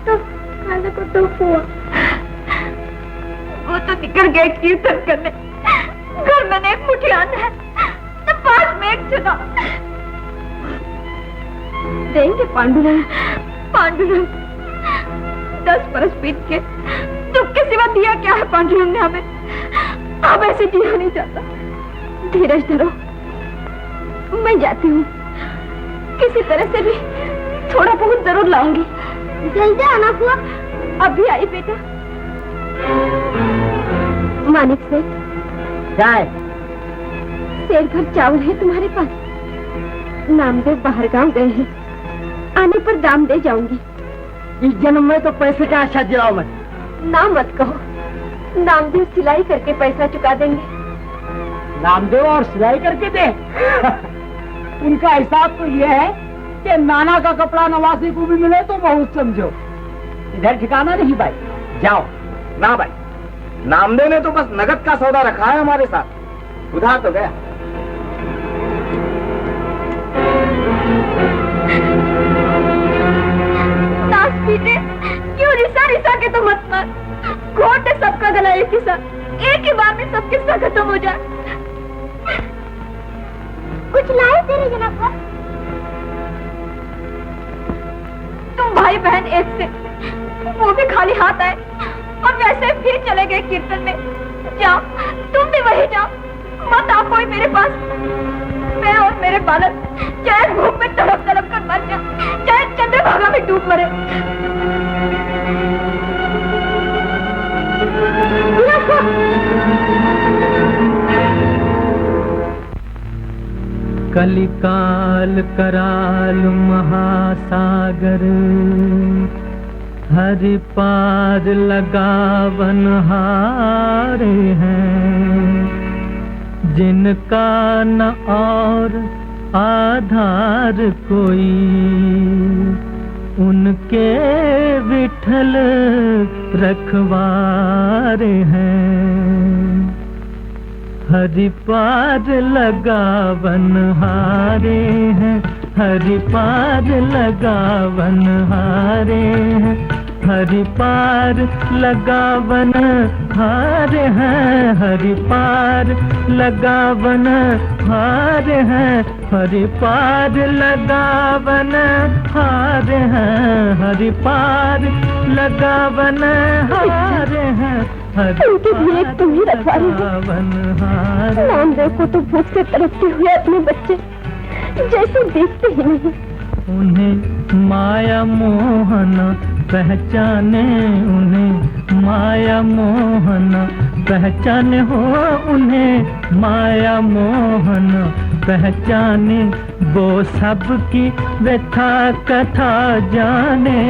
तो खाने को तो हुआ, वो तो निकल गए कीर्तन करने। घर में एक मुट्ठी अन्न है, तो पास में एक चुना देंगे। पांडुरंग, पांडुरंग, 10 बरस बीत के दुख के सिवा दिया क्या है पांडुरंग ने हमें? अब ऐसे जिया नहीं जाता। धीरज धरो, मैं जाती हूँ। किसी तरह से भी थोड़ा बहुत जरूर लाऊंगी। जल्दी आना हुआ। अभी आई बेटा। मानिक से जाए शेर भर चावल है तुम्हारे पास? नामदेव बाहर गांव गए हैं, आने पर दाम दे जाऊंगी। इस जन्म में तो पैसे का आशा दिलाओ मत। ना मत कहो, नामदेव सिलाई करके पैसा चुका देंगे। नामदेव और सिलाई करके दे? उनका हिसाब तो ये है कि नाना का कपड़ा नवासी को भी मिले तो बहुत समझो। इधर ठिकाना नहीं भाई, जाओ। ना भाई, नामदेव ने तो बस नगद का सौदा रखा है हमारे साथ, उधार तो गया। नाच पीटे क्यों? रिसा रिसा के तो मत मार। घोट है सबका गला एक ही साथ, एक ही बार में सब किस्सा खत्म हो जाए। कुछ लाए तेरे जनाब? तुम भाई बहन एक से, वो भी खाली हाथ आए और वैसे फिर चले गए कीर्तन में। जाओ, तुम भी वही जाओ, मत आओ कोई मेरे पास। मैं और मेरे बालक चाहे भूख में तड़प तड़प कर मर जाए, चाहे चंद्रभागा में डूब मरे। कलिकाल कराल महासागर, हरि पार लगावन हारे हैं। जिनका न और आधार कोई, उनके विठल रखवारे हैं। हरि पार लगावन हारे हैं, हरि पार लगावन हारे हैं। हरि पार लगावन हारे हैं, हरि पार लगावन हारे हैं। हरि पार लगावन हारे हैं, हरि पार लगावन हारे हैं। उनकी भी एक तुम ही रखवारी हो। नामदेव को तो भूख से तड़पते हुए अपने बच्चे जैसे देखते ही नहीं। उन्हें माया मोहन पहचाने, उन्हें माया मोहन पहचाने हो, उन्हें माया मोहन पहचाने। वो सबकी व्यथा कथा जाने,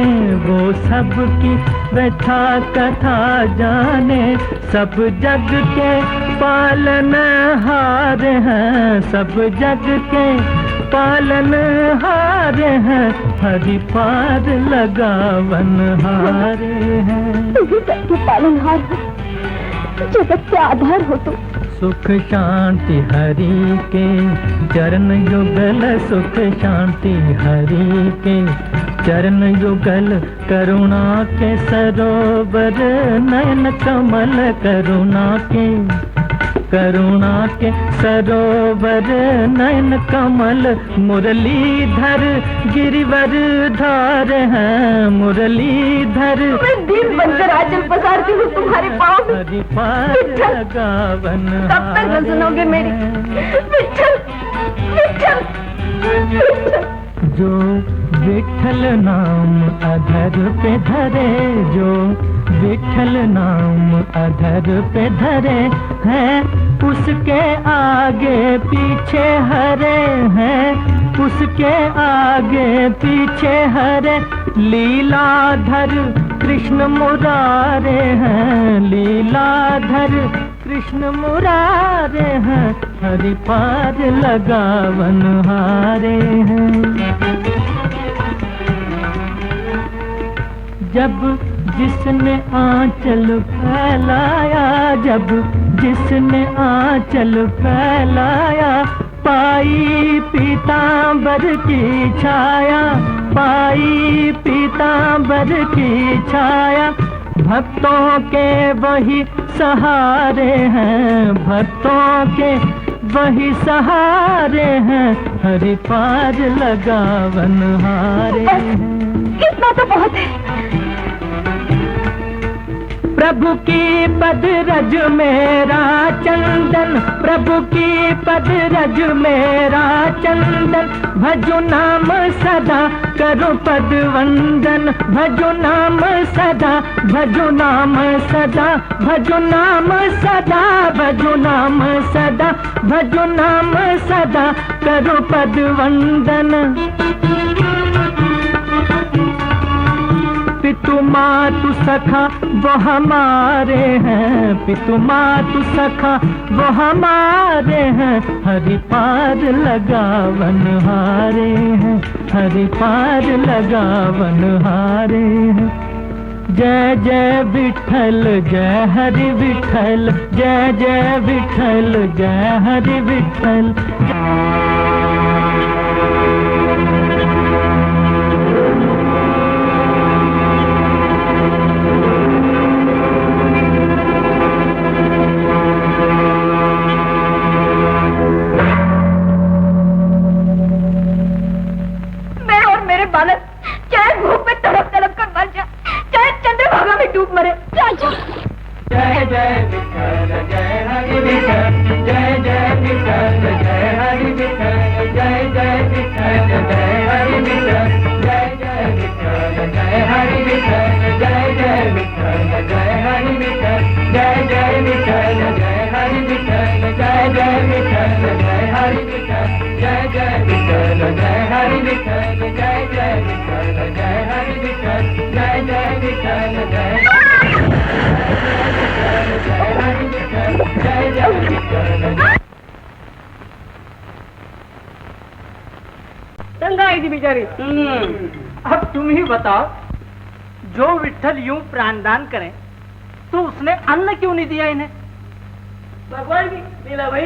वो सबकी व्यथा कथा जाने। सब जग के पालन हार हैं, सब जग के पालन हारे हैं। हरि पार लगावन हारे हैं। तुम ही सबके पालन हार हो, जगत के आधार हो तुम। सुख शांति हरि के चरण युगल, सुख शांति हरि के चरण युगल। करुणा के सरोवर नयन कमल, करुणा के करुणा के सरोवर नयन कमल। मुरलीधर गिरिवर धार हैं, मुरलीधर। मैं दीन बनकर आंचल पसारती हूँ तुम्हारे पाँव में। हरि पार लगावन कब तक न सुनोगे मेरी? विठल, विठल, विठल। जो विठल नाम अधर पे धरे, जो विठल नाम अधर पे धरे हैं, उसके आगे पीछे हरे हैं, उसके आगे पीछे हरे। लीलाधर कृष्ण मुरारे हैं लीलाधर, कृष्ण मुरारे हैं हरि पार लगावन हारे हैं। जब जिसने आंचल फैलाया, जब जिसने आंचल फैलाया, पाई पीतांबर की छाया, पाई पीतांबर की छाया। भक्तों के वही सहारे हैं, भक्तों के वही सहारे हैं हरि पार लगावन हारे हैं। कितना तो बहुत है। प्रभु की पद रज मेरा चंदन, प्रभु की पद रज मेरा चंदन, भजो नाम सदा करो पद वंदन, भजो नाम सदा, भजो नाम सदा, भजो नाम सदा, भजो नाम सदा, भजो नाम सदा करो पद वंदन। पितु मातु सखा वो हमारे हैं, पितु मातु सखा वो हमारे हैं हरि पार लगावन हारे हैं, हरि पार लगावन हारे हैं। जय जय विठल जय हरि विठल, जय जय विठल जय हरि विठल। बालक चाहे भूख में तड़प तड़प कर मर जा, चाहे चंद्रभागा में डूब मरे। जय जय विठल जय हरि विठल, जय जय विठल जय हरि विठल, जय जय विठल जय हरि विठल, जय जय विठल जय हरि विठल, जय जय विठल जय हरि विठल, जय जय विठल जय हरि विठल, जय जय विठल जय हरि विठल, जय जय विठल जय हरि विठल, जय जय विठल जय हरि विठल, जय जय विठल जय गंगाई थी बेचारी। अब तुम ही बताओ, जो विठल यूं प्राणदान करें तो उसने अन्न क्यों नहीं दिया इन्हें? भगवान की लीला भाई।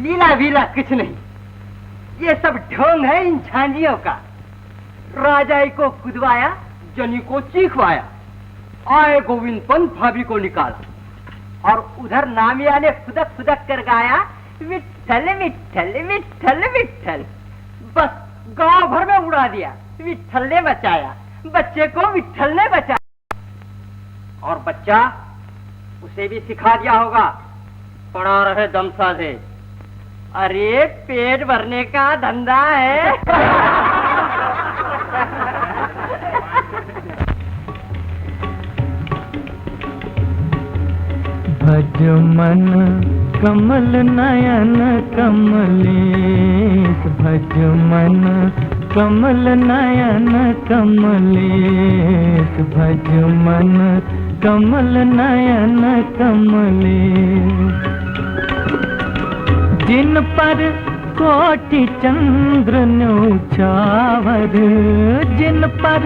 लीला वीला कुछ नहीं, ये सब ढोंग है इन झांझियों का। राजाई को कुदवाया, जनी को चीखवाया, आए गोविंद पंत भाभी को निकाला, और उधर नामिया ने फुदक फुदक कर गाया विठल विठल विठल विठल। बस गांव भर में उड़ा दिया, विठल ने बचाया, बच्चे को विठल ने बचाया। और बच्चा, उसे भी सिखा दिया होगा, पड़ा रहे दम साधे। अरे पेट भरने का धंधा है। भज मन कमल नयन कमलेश, भज मन कमल नयन कमलेश, भज मन कमल नयन कमलेश। जिन पर कोटि चंद्र न्यौछावर, जिन पर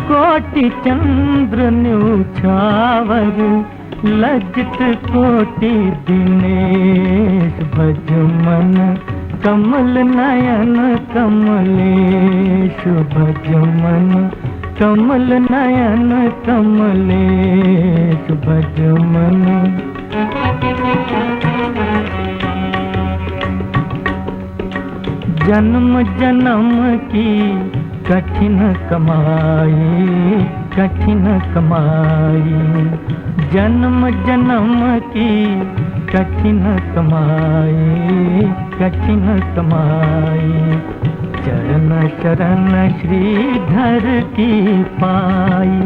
कोटि चंद्र न्यौछावर, लज्जित कोटि दिनेश। भज मन कमल नयन कमलेश, भज मन कमल नयन कमलेश, भज मन। जन्म जन्म की कठिन कमाई, कठिन कमाई, जन्म जन्म की कठिन कमाई, कठिन कमाई। चरण शरण श्रीधर की पाई,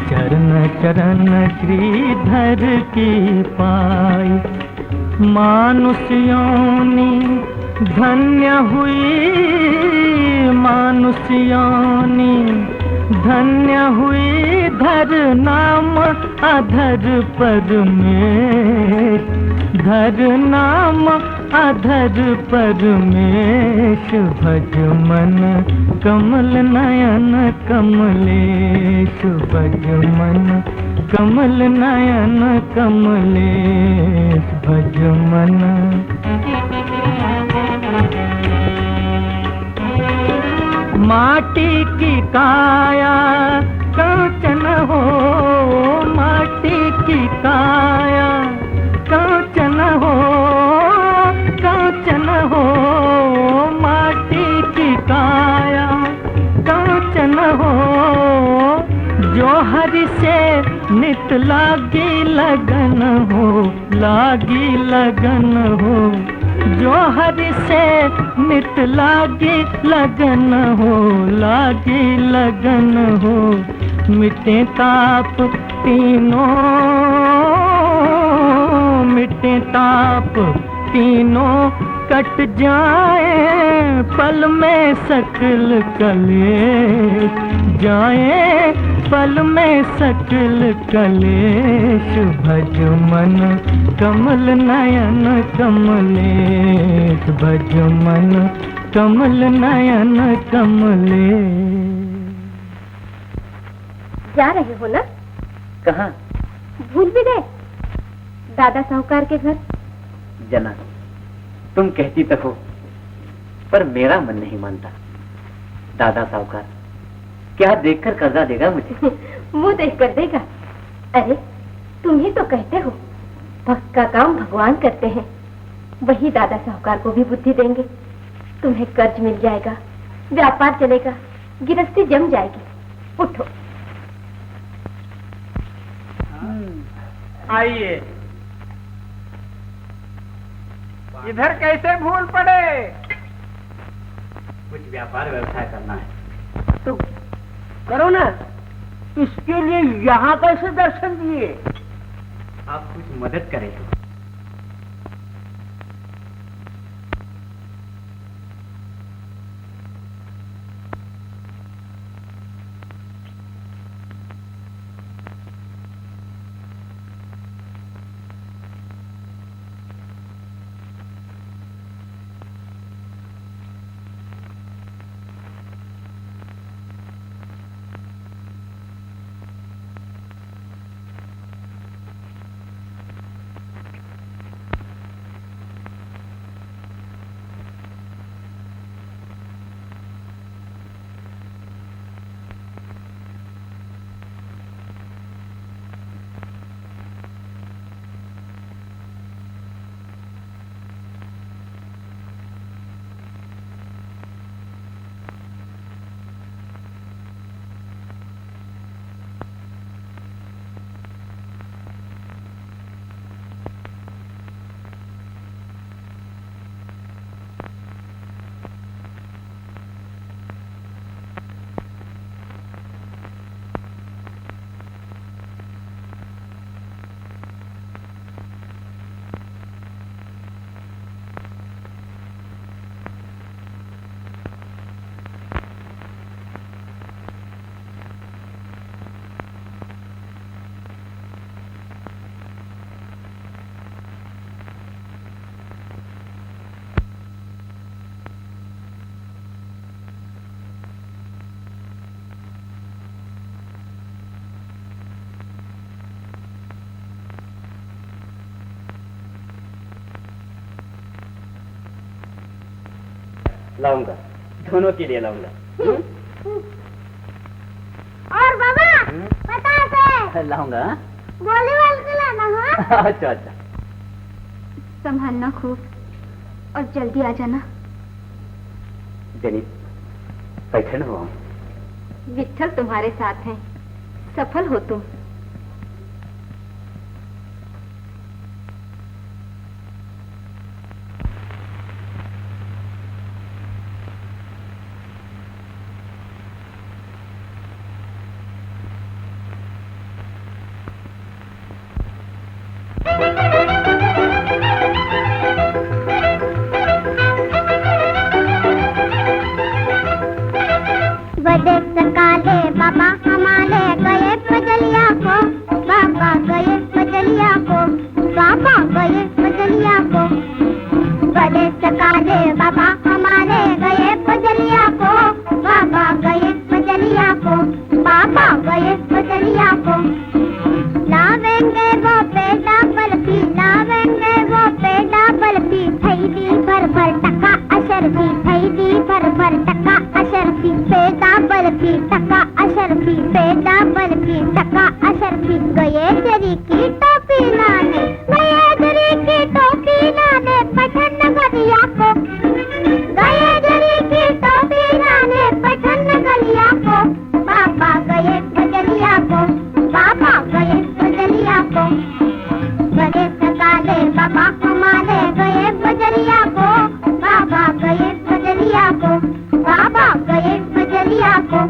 चरण शरण श्रीधर की पाई। मानुष योनि धन्य हुई, मानुष योनि धन्य हुई धर नाम अधर पर में, धर नाम अधर पर में, भज मन कमल नयन कमलेश, भज मन कमल नयन कमलेश, भज मन। माटी की काया कांचन हो, माटी की काया कांचन हो, कांचन हो, माटी की काया कांचन हो, जो हरि से नित लागी लगन हो, लागी लगन हो, जो हरि से नित लागी लगन हो, लागी लगन हो, मिटे ताप तीनों, मिटे ताप तीनों, कट जाए पल में सकल कलेश, जाए पल में सकल कलेश, भज मन कमल नयन कमलेश, भज मन कमल नयन कमलेश। जा रहे हो ना? कहाँ? भूल भी गए दादा साहूकार के घर? जना, तुम कहती तो हो, पर मेरा मन नहीं मानता। दादा साहूकार क्या देखकर कर्जा देगा मुझे? मुंह देख कर देगा। अरे तुम ही तो कहते हो भक्त का काम भगवान करते हैं, वही दादा साहूकार को भी बुद्धि देंगे। तुम्हें कर्ज मिल जाएगा, व्यापार चलेगा, गिरस्ती जम जाएगी। उठो। आइए, इधर कैसे भूल पड़े? कुछ व्यापार व्यवसाय करना है। तो करो ना, इसके लिए यहाँ कैसे दर्शन दिए? आप कुछ मदद करें। लाऊंगा, दोनों के लिए लाऊंगा। और बाबा पता है लाऊंगा। वॉलीबॉल को लाना हो। अच्छा अच्छा, संभालना खूब और जल्दी आ जाना। जनी, पैठन हो। विट्ठल तुम्हारे साथ हैं, सफल हो तुम। वदे सकाले बाबा दरी की टोपी लाने, गए दरी की टोपी लाने पठन नगरिया को, गए दरी की टोपी लाने पठन नगरिया को, बाबा गए बजरिया को, बाबा गए बजरिया को, बड़े सकाले बाबा कमाले गए बजरिया को, बाबा गए बजरिया को, बाबा गए बजरिया को।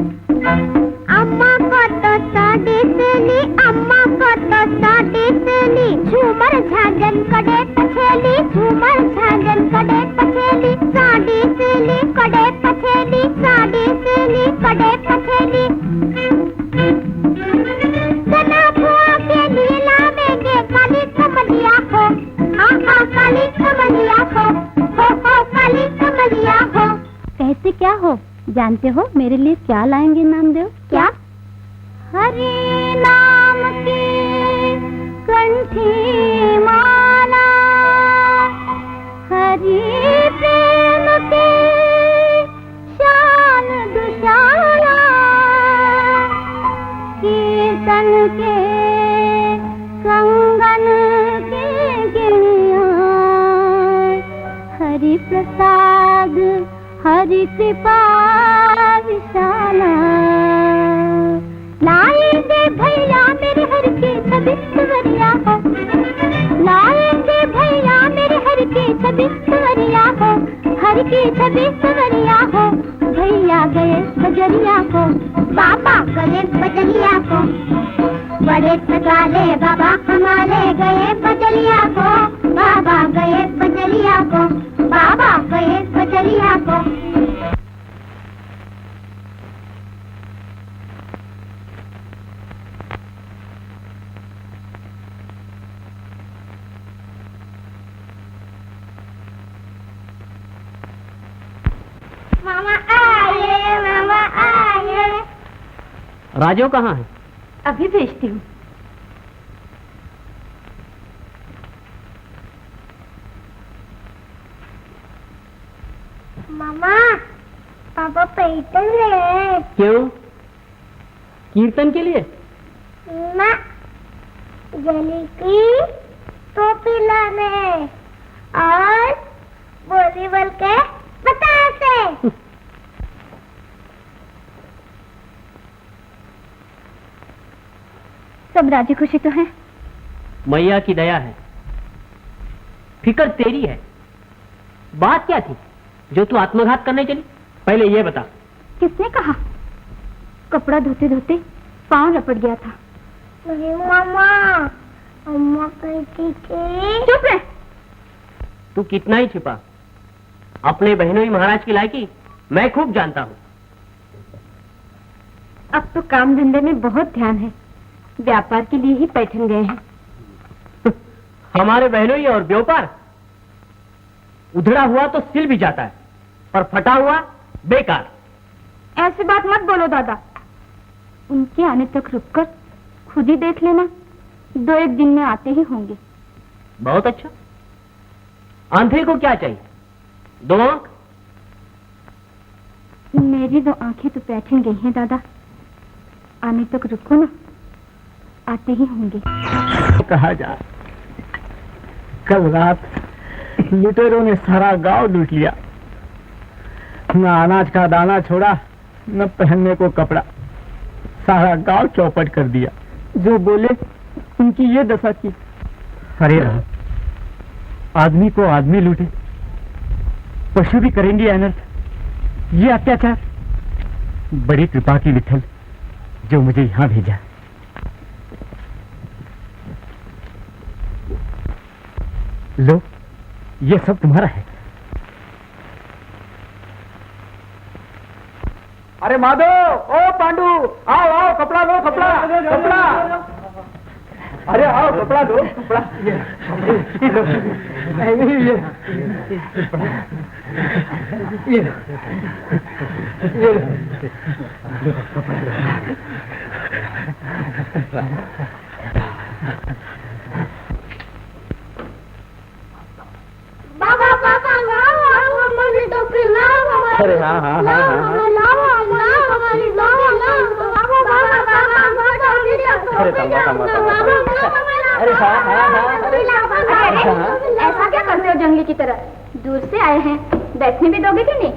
अम्मा को तो साड़ी से ली, अम्मा को तो साड़ी से ली, झूमर झांझन कड़े पछेली, झूमर झांझन कड़े पछेली, साड़ी से ली कड़े पछेली, साड़ी से ली कड़े पछेली। सना बुआ के लिए लावेंगे काली कमलिया को, काली कमलिया को, हो काली कमलिया हो। कहते क्या हो, जानते हो मेरे लिए क्या लाएंगे नामदेव? क्या? हरि नाम की कंठी माला, हरि प्रेम के शान दुशाला, कीर्तन के कंगन के गिरिया, हरि प्रसाद हरि कृपा विशाला। लाएंगे भैया मेरे हर के छब्बीस सवरिया हो, लाएंगे भैया मेरे हर के छब्बीस सवरिया हो, हर के छब्बीस सवरिया हो। भैया गए बजरिया को, बाबा गए बजरिया को, बड़े सगाले बाबा हमारे गए बजरिया को, बाबा गए बजरिया को, बाबा गए बजरिया को। मामा आए, मामा आए। राजू कहाँ है? अभी भेजती हूँ। मामा पापा पैदल है। क्यों? कीर्तन के लिए? ना, जली की टोपी लाने और बोली बोल के बतासे। सब राजी खुशी तो है। मैया की दया है, फिक्र तेरी है। बात क्या थी जो तू आत्मघात करने चली? पहले ये बता। किसने कहा? कपड़ा धोते धोते पाँव लपट गया था। नहीं मामा, अम्मा कहती थी। चुप रह। तू कितना ही छिपा, अपने बहनोई महाराज की लायकी मैं खूब जानता हूँ। अब तो काम धंधे में बहुत ध्यान है, व्यापार के लिए ही पैठन गए हैं। हमारे बहनोई और व्यापार उधड़ा हुआ तो सिल भी जाता है, पर फटा हुआ बेकार। ऐसी बात मत बोलो दादा। उनके आने तक रुककर खुद ही देख लेना, 2-1 दिन में आते ही होंगे। बहुत अच्छा। आंधे को क्या चाहिए? 2 आंख? मेरी 2 आंखें तो पैठन गई हैं दादा। आने तक रुको ना, आते ही होंगे। कहा जा, कल रात लुटेरों ने सारा गांव लूट लिया। न अनाज का दाना छोड़ा, न पहनने को कपड़ा, सारा गांव चौपट कर दिया। जो बोले उनकी ये दशा की। अरे राम, आदमी को आदमी लूटे, पशु भी करेंगे अनर्थ। ये अत्याचार। बड़ी कृपा की विठल जो मुझे यहाँ भेजा। लो, ये सब तुम्हारा है। अरे माधव, ओ पांडू, आओ आओ, कपड़ा लो, कपड़ा कपड़ा। अरे आओ, कपड़ा दो, कपड़ा। बाबा पापा लाओ हमारी टोपी, लाओ हमारी। अरे हाँ हाँ हाँ हाँ। लाओ हमारी टोपी, लाओ बाबा पापा हमारी टोपी। अरे ऐसा क्या करते हो जंगली की तरह? दूर से आए हैं, बैठने भी दोगे कि नहीं?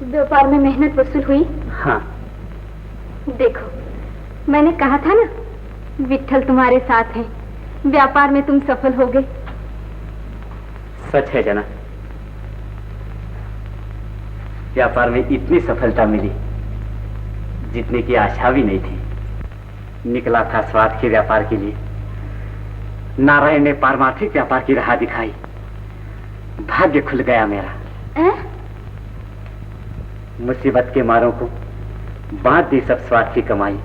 व्यापार में मेहनत वसूल हुई? हाँ। देखो, मैंने कहा था ना, विट्ठल तुम्हारे साथ है, व्यापार में तुम सफल हो गए। सच है जना, व्यापार में इतनी सफलता मिली जितने की आशा भी नहीं थी। निकला था स्वार्थ के व्यापार के लिए, नारायण ने पारमार्थिक व्यापार की राह दिखाई, भाग्य खुल गया मेरा। मुसीबत के मारों को बांट दी सब स्वार्थ की कमाई,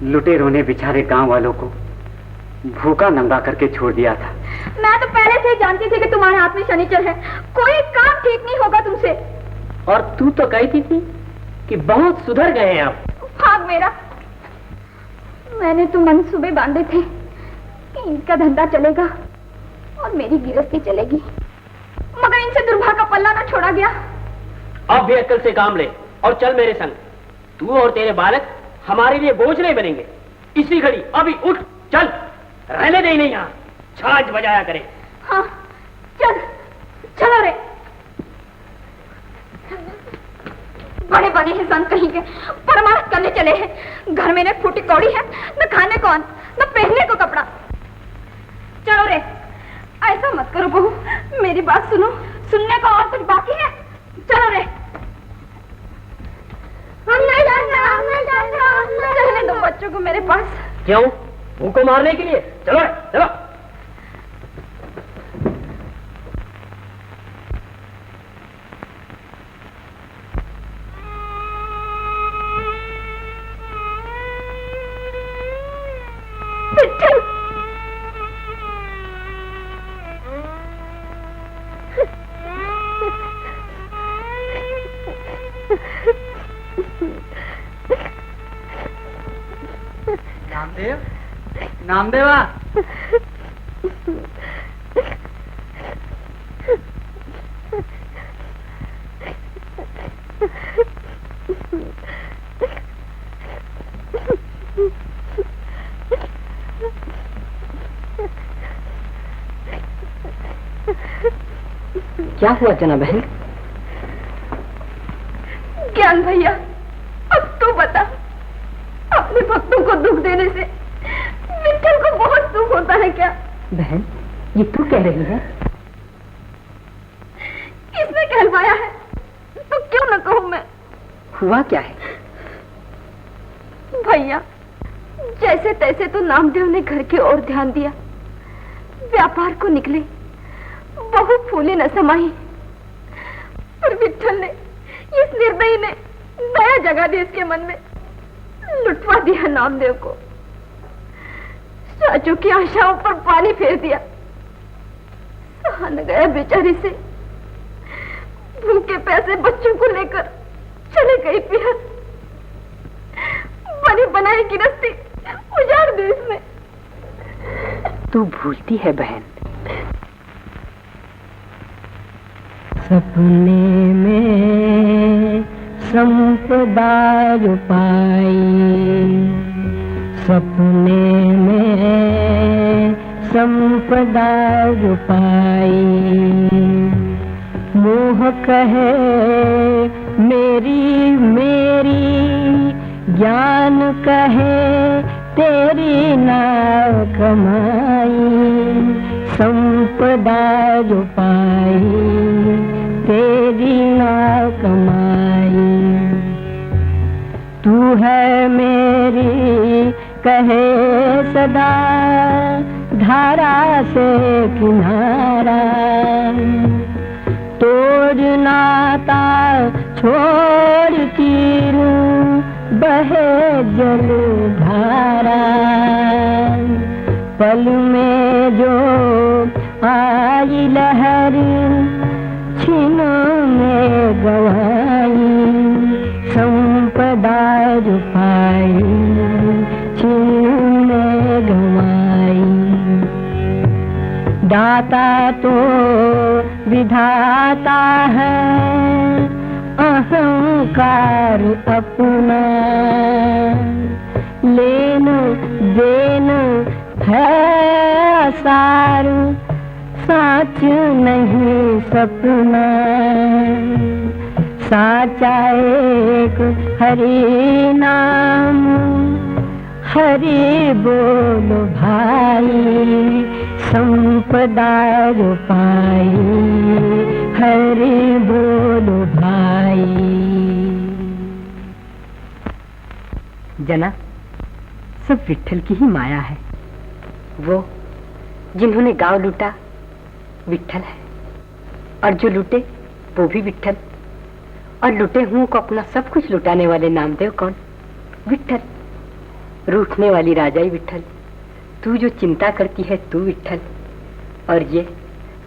लुटेरों ने बेचारे गांव वालों को भूखा नंगा करके छोड़ दिया था। मैं तो पहले से ही जानती थी कि तुम्हारे हाथ में शनिचर है, कोई काम ठीक नहीं होगा तुमसे। और तू तो कहती थी कि बहुत सुधर गए हैं आप। भाग मेरा, मैंने तो मंसूबे बांधे थे कि इनका धंधा चलेगा और मेरी गिरफ्ती चलेगी, मगर इनसे दुर्भाग्य का पल्ला ना छोड़ा गया। अब भी अक्ल से काम ले और चल मेरे संग। तू और तेरे बालक हमारे लिए बोझ नहीं बनेंगे। इसी घड़ी अभी उठ चल, रहने दे नहीं यहाँ, छाछ बजाया करे। हाँ चल, चलो रे। बड़े बने हैं संत कहीं के, परमार्थ करने चले हैं। घर में न फूटी कौड़ी है, न खाने को अन्न, न पहनने को कपड़ा। चलो रे, ऐसा मत करो बहू, मेरी बात सुनो, सुनने को और कुछ बाकी है। चलो रे। रहने दो बच्चों को मेरे पास। क्यों? भूख को मारने के लिए? चलो चलो। नामदेवा, क्या हुआ जना बहन? ज्ञान भैया, अब तू बता, अपने भक्तों को दुख देने से विट्ठल को बहुत दुख होता है क्या? बहन, ये तू कह रही है? किसने कहलवाया है? तो क्यों न कहूं मैं? हुआ क्या है? भैया, जैसे तैसे तो नामदेव ने घर की ओर ध्यान दिया, व्यापार को निकले, बहू फूले न समाई, पर विट्ठल ने, इस निर्दयी ने दया जगा दी इसके मन में, लुटवा दिया नामदेव को, साचू की आशाओं पर पानी फेर दिया। सहा न गया बेचारी से, भूखे पैसे बच्चों को लेकर चले गई पिया। बनी बनाई गिरफ्ती उजाड़ दी इसने। तू भूलती है बहन, सपने में संपदा जो पाई, सपने में संपदा जो पाई, मोह कहे मेरी मेरी, ज्ञान कहे तेरी नाव कमाई, संपदा जो पाई तेरी नाव कमाई। तू है मेरी कहे सदा, धारा से किनारा, तोड़ नाता छोड़ तीर बहे जल धारा, पल में जो आई लहर दाता तो विधाता है, अहंकार अपना लेन देन है सार, साच नहीं सपना। साचा एक हरि नाम, हरि बोलो भाई, संपदा पाई, हरि बोलो भाई। जना, सब विट्ठल की ही माया है। वो जिन्होंने गांव लूटा विट्ठल है, और जो लूटे वो भी विट्ठल, और लुटे हुओं को अपना सब कुछ लुटाने वाले नामदेव कौन? विट्ठल। रूठने वाली राजाई विट्ठल, तू जो चिंता करती है तू विट्ठल, और ये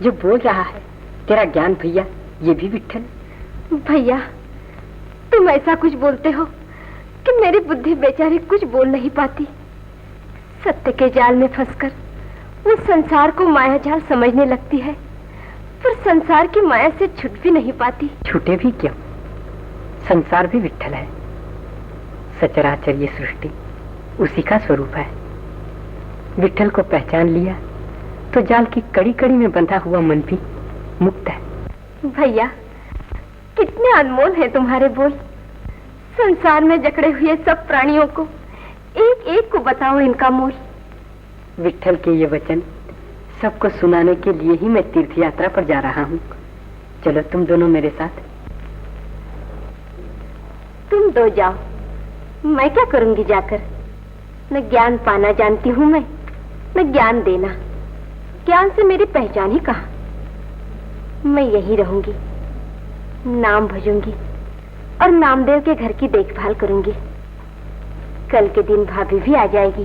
जो बोल रहा है तेरा ज्ञान भैया, ये भी विट्ठल। भैया, तुम ऐसा कुछ बोलते हो कि मेरी बुद्धि बेचारी कुछ बोल नहीं पाती। सत्य के जाल में फंसकर वो संसार को माया जाल समझने लगती है, पर संसार की माया से छूट भी नहीं पाती। छूटे भी क्यों, संसार भी विट्ठल है। सचराचर ये सृष्टि उसी का स्वरूप है। विट्ठल को पहचान लिया तो जाल की कड़ी कड़ी में बंधा हुआ मन भी मुक्त है। भैया, कितने अनमोल हैं तुम्हारे बोल। संसार में जकड़े हुए सब प्राणियों को एक एक को बताओ इनका मोल। विट्ठल के ये वचन सबको सुनाने के लिए ही मैं तीर्थ यात्रा पर जा रहा हूँ। चलो तुम दोनों मेरे साथ। तुम दो जाओ, मैं क्या करूंगी जाकर? न ज्ञान पाना जानती हूँ मैं, न ज्ञान देना। ज्ञान से मेरी पहचान ही कहाँ। मैं यही रहूंगी, नाम भजूंगी और नामदेव के घर की देखभाल करूंगी। कल के दिन भाभी भी आ जाएगी,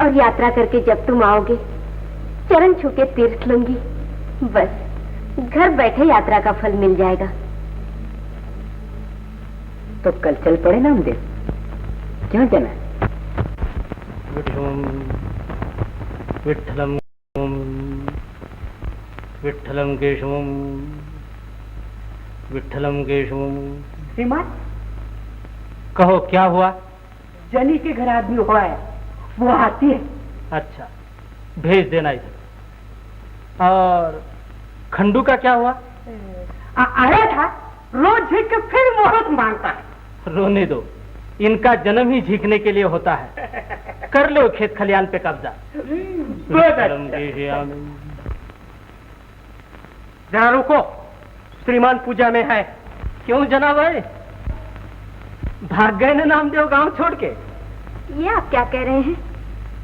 और यात्रा करके जब तुम आओगे चरण छू के तीर्थ लूंगी। बस घर बैठे यात्रा का फल मिल जाएगा। तो कल चल पड़े नामदेव, क्यों जना? विट्ठलम विट्ठलम केशवम, विट्ठलम केशवम। श्रीमान, कहो क्या हुआ? जनी के घर आदमी हुआ है, वो आती है। अच्छा, भेज देना इधर। और खंडू का क्या हुआ? आया था, रोज झीक के फिर मोहब्बत मांगता है। रोने दो, इनका जन्म ही झीकने के लिए होता है। कर लो खेत खलियान पे कब्जा। जरा रुको, श्रीमान पूजा में है। क्यों जनाब है? भाग गए न नामदेव गांव छोड़ के? ये आप क्या कह रहे हैं?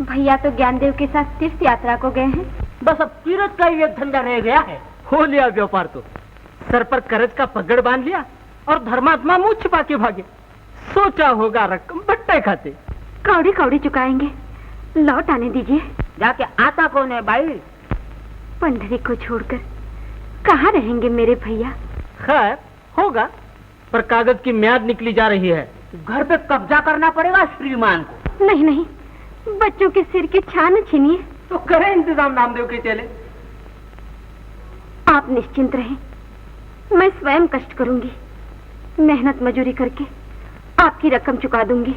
भैया तो ज्ञानदेव के साथ तीर्थ यात्रा को गए हैं। बस अब तीरथ का ही एक धंधा रह गया है। हो लिया व्यापार तो। सर पर करज का पगड़ बांध लिया और धर्मात्मा मुंह छिपा के भागे। सोचा होगा रकम बट्टे खाते। कौड़ी कौड़ी चुकाएंगे, लौट आने दीजिए। जाके आता कौन है भाई? पंडरी को छोड़कर कहाँ रहेंगे मेरे भैया? खैर होगा, पर कागज की म्याद निकली जा रही है। घर पे कब्जा करना पड़ेगा श्रीमान को। नहीं नहीं, बच्चों के सिर की छान छीनिए। तो करें इंतजाम नामदेव के चले। आप निश्चिंत रहें, मैं स्वयं कष्ट करूंगी। मेहनत मजूरी करके आपकी रकम चुका दूंगी।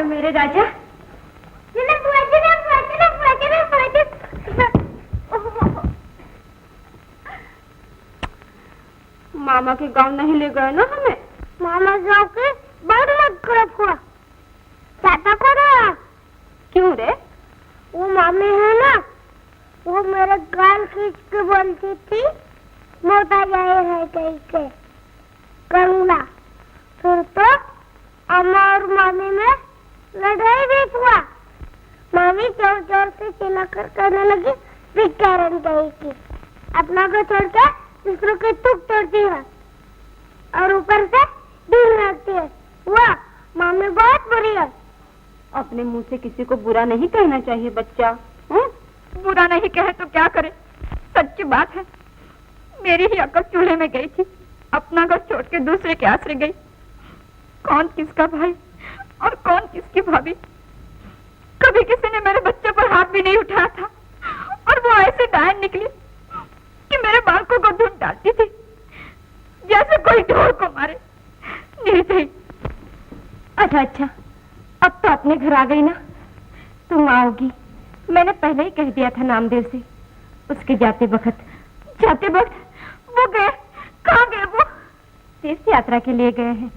मेरे राजा। मामा के गांव नहीं ले गए ना हमें। मामा गाँव के बड़ मत खराब हुआ। चाचा को रहा। क्यों रे? वो मामी है ना, वो मेरे गाल खींच के बोलती थी मोटा जाए है कहीं के कंगना। फिर तो अम्मा और मामी में लड़ाई भी हुआ। मामी जोर जोर से चिल्लाकर कहने लगी भिखारन कहीं की, अपना को छोड़कर दूसरों के तुक तोड़ती है और ऊपर से ढील रखती है। वाह, मामी बहुत बुरी है। अपने मुंह से किसी को बुरा नहीं कहना चाहिए बच्चा। बुरा नहीं कहे तो क्या करे? सच्ची बात है, मेरी ही अकल चूल्हे में गई थी। अपना घर छोड़ के दूसरे के आसरे गई। कौन किसका भाई और कौन किसकी भाभी। कभी किसी ने मेरे बच्चे पर हाथ भी नहीं उठाया था और वो ऐसे डायन निकली कि मेरे बालकों को ढूंढ डालती थी जैसे कोई ढोल को मारे। नहीं। अच्छा, अब तो अपने घर आ गई ना। तुम आओगी, मैंने पहले ही कह दिया था नामदेव से। उसके जाते वक्त वो गए। कहाँ गए वो? तीर्थ यात्रा के लिए गए हैं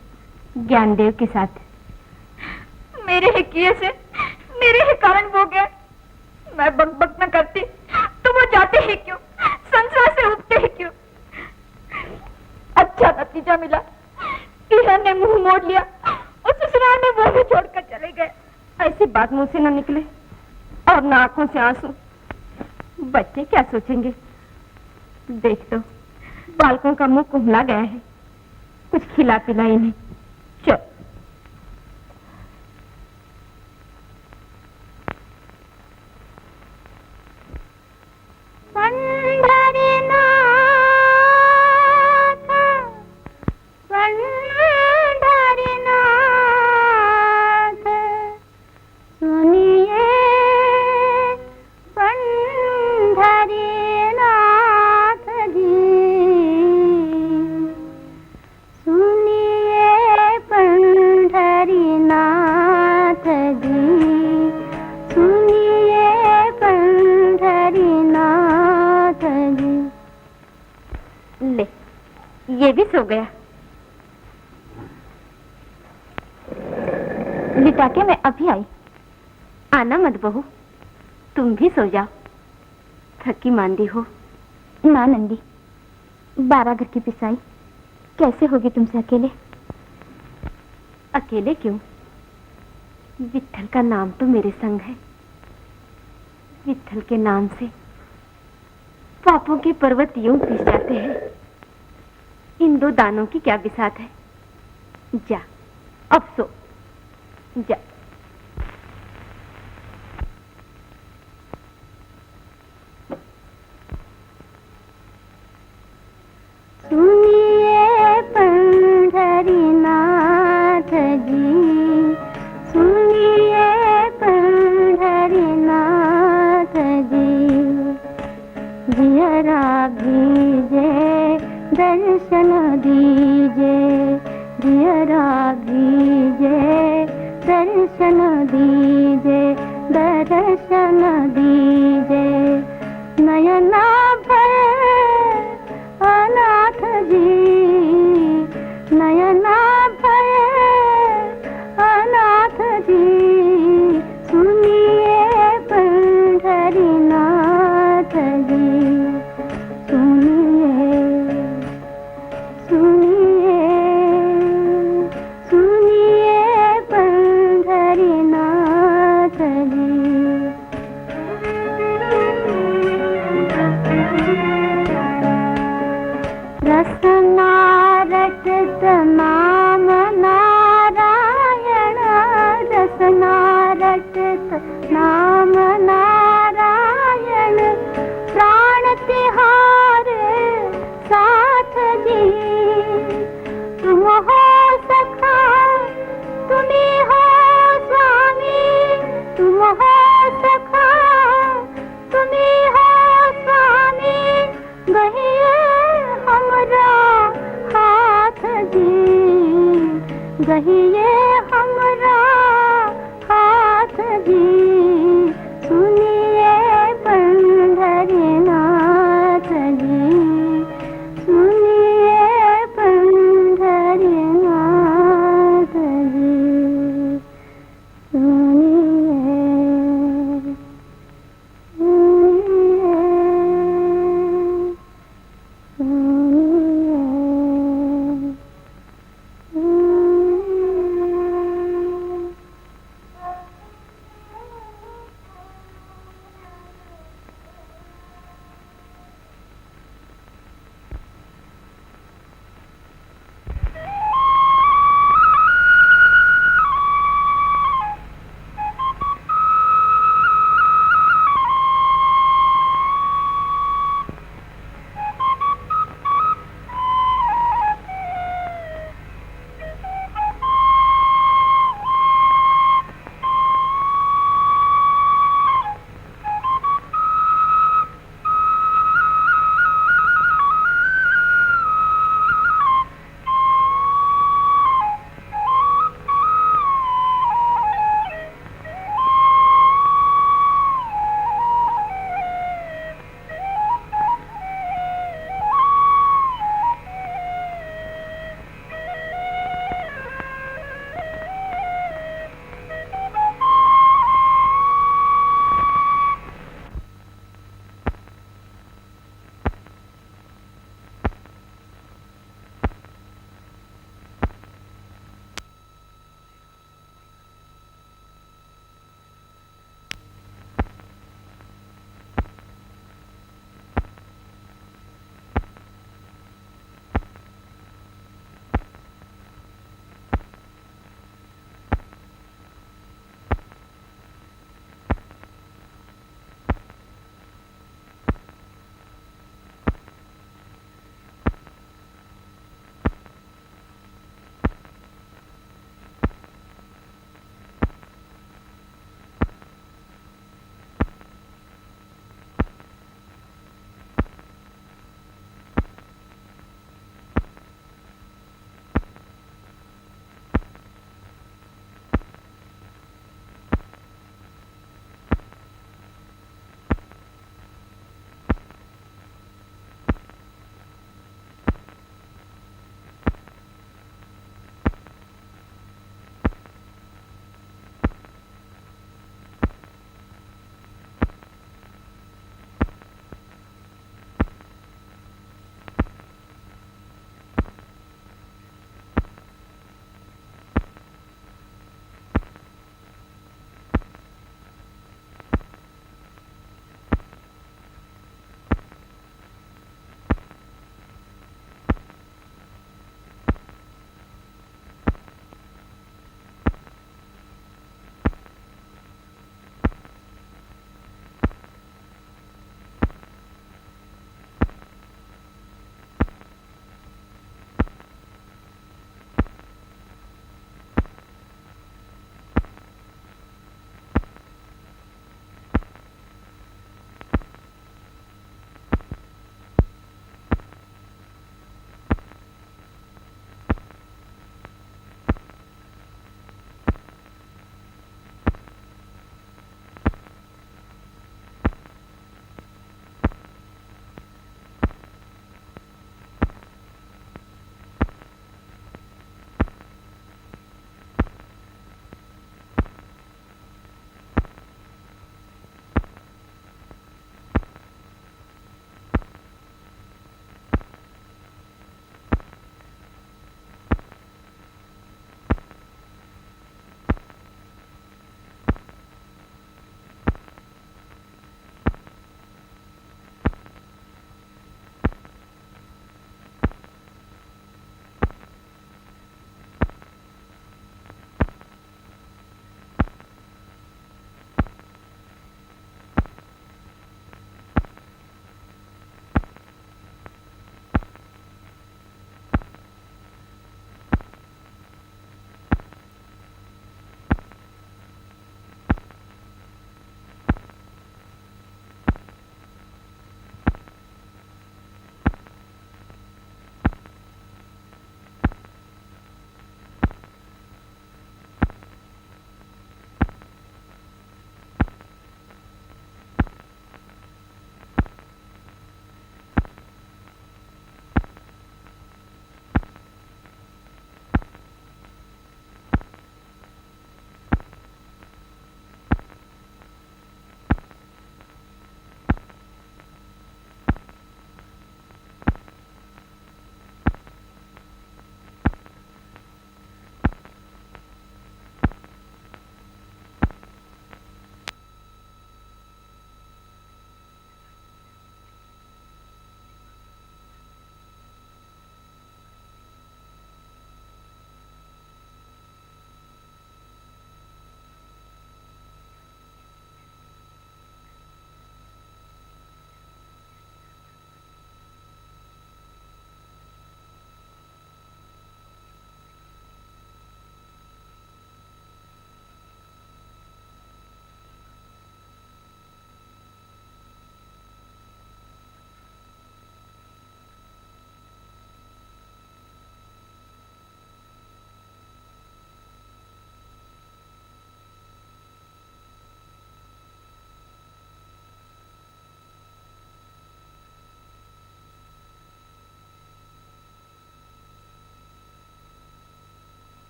ज्ञानदेव के साथ। मेरे ही किए से, मेरे ही कारण वो गए। मैं बक न करती तो वो जाते ही क्यों, संसार से उठते ही क्यों? अच्छा नतीजा मिला, किरण ने मुंह मोड़ लिया और ससुराल में वो भी छोड़कर चले गए। ऐसी बात मुंह से न निकले और न आंखों से आंसू। बच्चे क्या सोचेंगे? देख तो, बालकों का मुंह कुम्हला गया है। कुछ खिला पिला इन्हें। चल। ये भी सो गया। लिटा के मैं अभी आई। आना मत बहू, तुम भी सो जाओ। थकी मांदी हो। ना नंदी, 12 घर की पिसाई कैसे होगी तुमसे अकेले? अकेले क्यों? विट्ठल का नाम तो मेरे संग है। विट्ठल के नाम से पापों के पर्वत यूं पिस जाते हैं। इन 2 दानों की क्या बिसात है? जा, अब सो जा। सुनिए पंढरीनाथ जी, सुनिए पंढरीनाथ जी, जियरा भीजे दर्शन दीजे, जियरा भीजे दर्शन दीजे, दर्शन दीजे, नयना भर अनाथ जी, नयना भर अनाथ जी, सुनिए पंढरीनाथ जी, सुनिए सुनिए सुनिए पंढरीनाथ जी। रसना रटत नाम नारायण, रसना रटत नाम नारायण, प्राण तिहार साथ जी, तुम हो सखा तुम्ही हो स्वामी, तुम हो सखा तुम्ही हो स्वामी, गहिए हमरा हाथ जी, गहिए हमरा जी सुनिए पंढरीनाथ जी सुनिए पंढरीनाथ जी सुनिए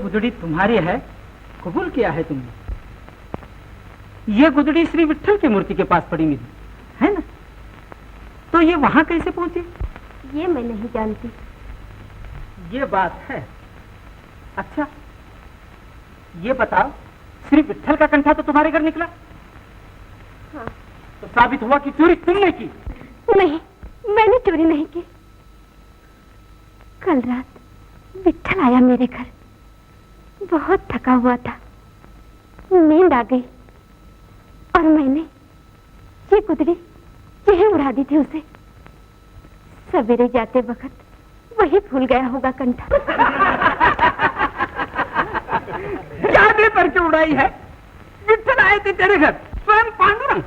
गुदड़ी तुम्हारी है, कबूल किया है तुमने। ये गुदड़ी श्री विट्ठल की मूर्ति के पास पड़ी मिली है ना, तो ये वहां कैसे पहुंची? ये मैं नहीं जानती। ये बात है। अच्छा ये बताओ, श्री विट्ठल का कंठा तो तुम्हारे घर निकला? हाँ। तो साबित हुआ कि चोरी तुमने की? नहीं, मैंने चोरी नहीं की। कल रात विट्ठल आया मेरे घर, बहुत थका हुआ था, नींद आ गई और मैंने ये गुदड़ी यही उड़ा दी थी उसे। सवेरे जाते वक्त वही भूल गया होगा कंठा। जाने पर क्यों उड़ाई है? विट्ठल आए थे तेरे घर, स्वयं पांडुरंग।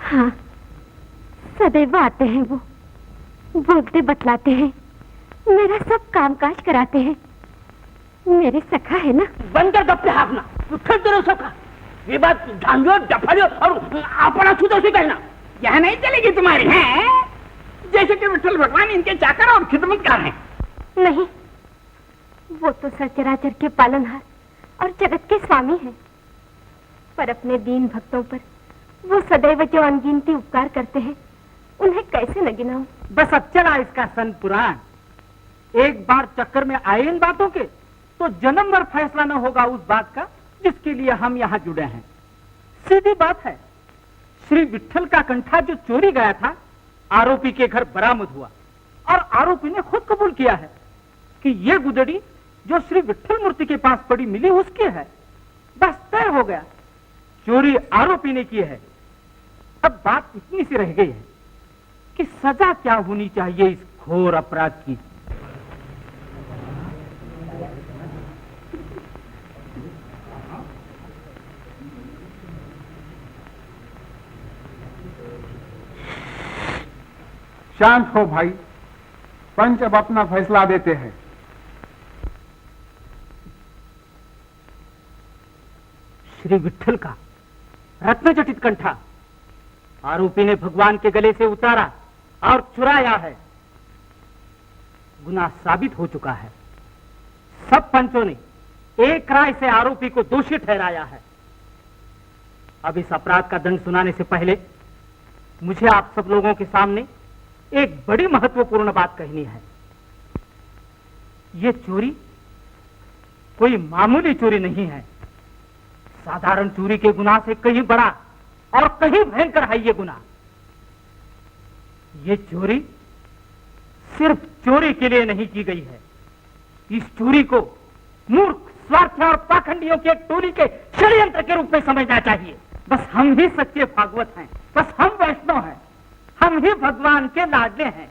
हाँ, सदैव आते हैं वो, बोलते बतलाते हैं, मेरा सब कामकाज कराते हैं। मेरे सखा है ना। बंदर गप्पे हाँकना, विट्ठल तेरे सखा, ये बात झांझो डफलियो और अपना छूतो से कहना। यह नहीं चलेगी तुम्हारी है, जैसे कि विट्ठल भगवान इनके चाकर और खिदमतगार हैं। नहीं, वो तो सचराचर के पालनहार और जगत के स्वामी हैं, पर अपने दीन भक्तों पर वो सदैव जो अनगिनती उपकार करते हैं, उन्हें कैसे न गिनाऊं। बस अब चला इसका सन पुराण। एक बार चक्कर में आए इन बातों के तो जन्म भर फैसला न होगा उस बात का जिसके लिए हम यहाँ जुड़े हैं। सीधी बात है, श्री विट्ठल का कंठा जो चोरी गया था, आरोपी के घर बरामद हुआ और आरोपी ने खुद कबूल किया है कि ये गुदड़ी जो श्री विट्ठल मूर्ति के पास पड़ी मिली उसकी है। बस तय हो गया, चोरी आरोपी ने की है। अब बात इतनी सी रह गई है कि सजा क्या होनी चाहिए इस घोर अपराध की। शांत हो भाई, पंच अब अपना फैसला देते हैं। श्री विट्ठल का रत्नजटित कंठा आरोपी ने भगवान के गले से उतारा और चुराया है। गुनाह साबित हो चुका है। सब पंचों ने एक राय से आरोपी को दोषी ठहराया है। अब इस अपराध का दंड सुनाने से पहले मुझे आप सब लोगों के सामने एक बड़ी महत्वपूर्ण बात कहनी है। ये चोरी कोई मामूली चोरी नहीं है। साधारण चोरी के गुनाह से कहीं बड़ा और कहीं भयंकर है ये गुनाह। ये चोरी सिर्फ चोरी के लिए नहीं की गई है। इस चोरी को मूर्ख, स्वार्थी और पाखंडियों की एक टोली के षड्यंत्र के रूप में समझना चाहिए। बस हम ही सच्चे भागवत हैं, बस हम वैष्णव हैं, हम ही भगवान के लाडले हैं।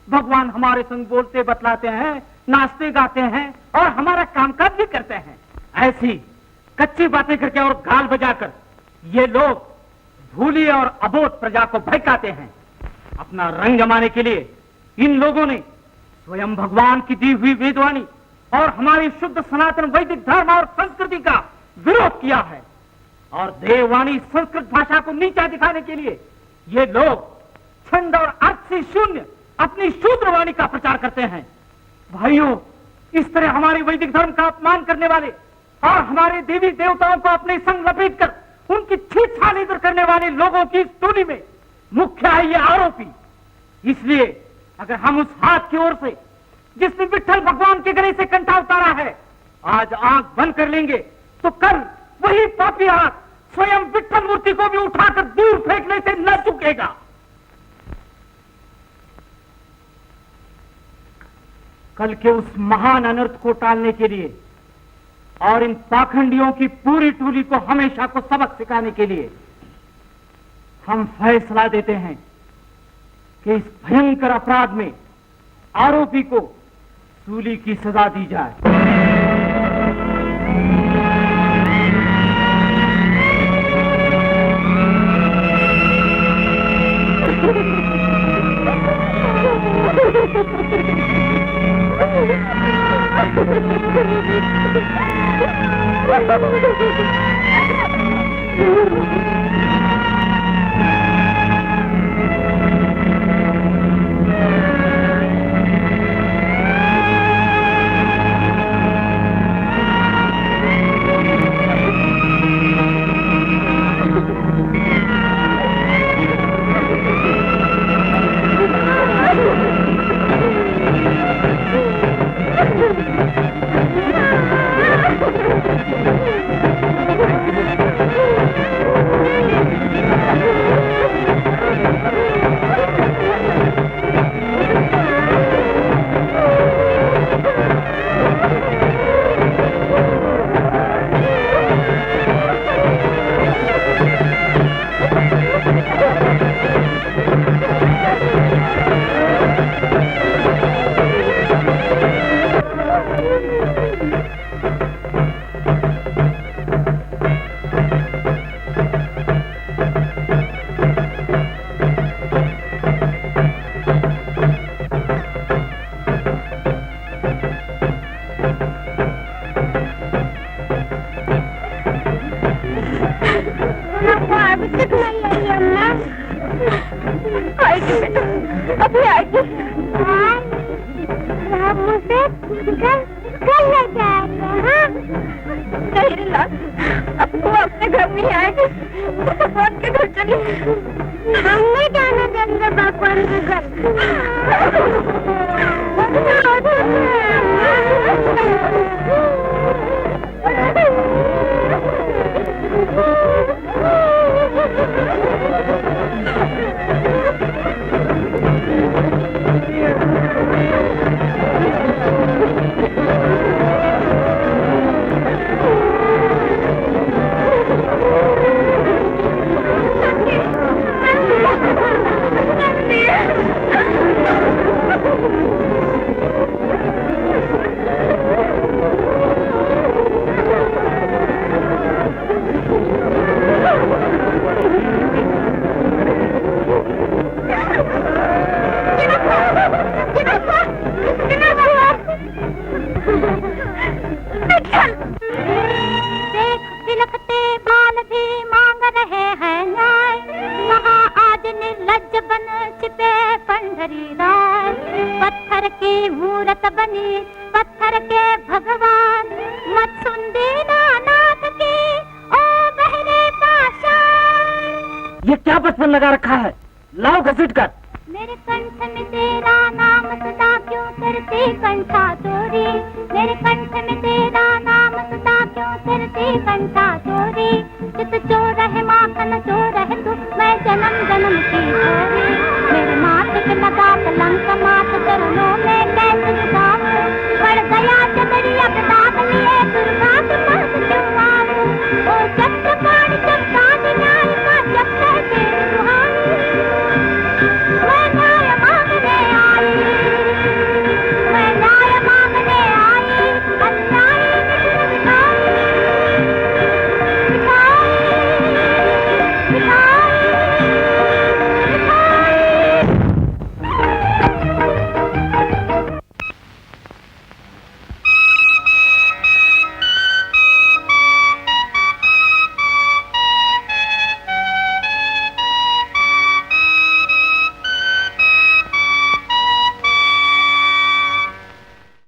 भगवान हमारे संग बोलते बतलाते हैं, नाचते गाते हैं और हमारा कामकाज भी करते हैं। ऐसी कच्ची बातें करके और गाल बजाकर ये लोग भूली और अबोध प्रजा को भड़काते हैं। अपना रंग जमाने के लिए इन लोगों ने स्वयं भगवान की दी हुई वेदवाणी और हमारी शुद्ध सनातन वैदिक धर्म और संस्कृति का विरोध किया है। और देववाणी संस्कृत भाषा को नीचा दिखाने के लिए ये लोग छंद और अर्थ से शून्य अपनी शूद्रवाणी का प्रचार करते हैं। भाइयों, इस तरह हमारे वैदिक धर्म का अपमान करने वाले और हमारे देवी देवताओं को अपने संग लपेट कर उनकी छीछाल इधर करने वाले लोगों की इस टोली में मुख्य है ये आरोपी। इसलिए अगर हम उस हाथ की ओर से जिसने विट्ठल भगवान के गले से कंठा उतारा है आज आंख बंद कर लेंगे तो कल वही पापी हाथ स्वयं विट्ठल मूर्ति को भी उठाकर दूर फेंकने से न चूकेगा। कल के उस महान अनर्थ को टालने के लिए और इन पाखंडियों की पूरी टोली को हमेशा को सबक सिखाने के लिए हम फैसला देते हैं कि इस भयंकर अपराध में आरोपी को सूली की सजा दी जाए। आएगी बेटा, अभी आएगी। आप मुझे कल ले जाएंगे, हाँ? नहीं लाल, अब वो अपने घर नहीं आएगी, तो भगवान के घर चली। हम नहीं जाने देंगे भगवान के घर। पत्थर की मूरत बनी, पत्थर के भगवान, मत सुन देना नाथ की ओ बहरे पाषाण। ये क्या बचपन लगा रखा है, लाओ घसीट कर। मेरे कंठ में तेरा नाम सदा क्यों करती कंठा चोरी, मेरे कंठ में तेरा नाम सदा क्यों करती कंठा चोरी। चित चोर है माखन चोर है तू, मैं जन्म जन्म की चोरी।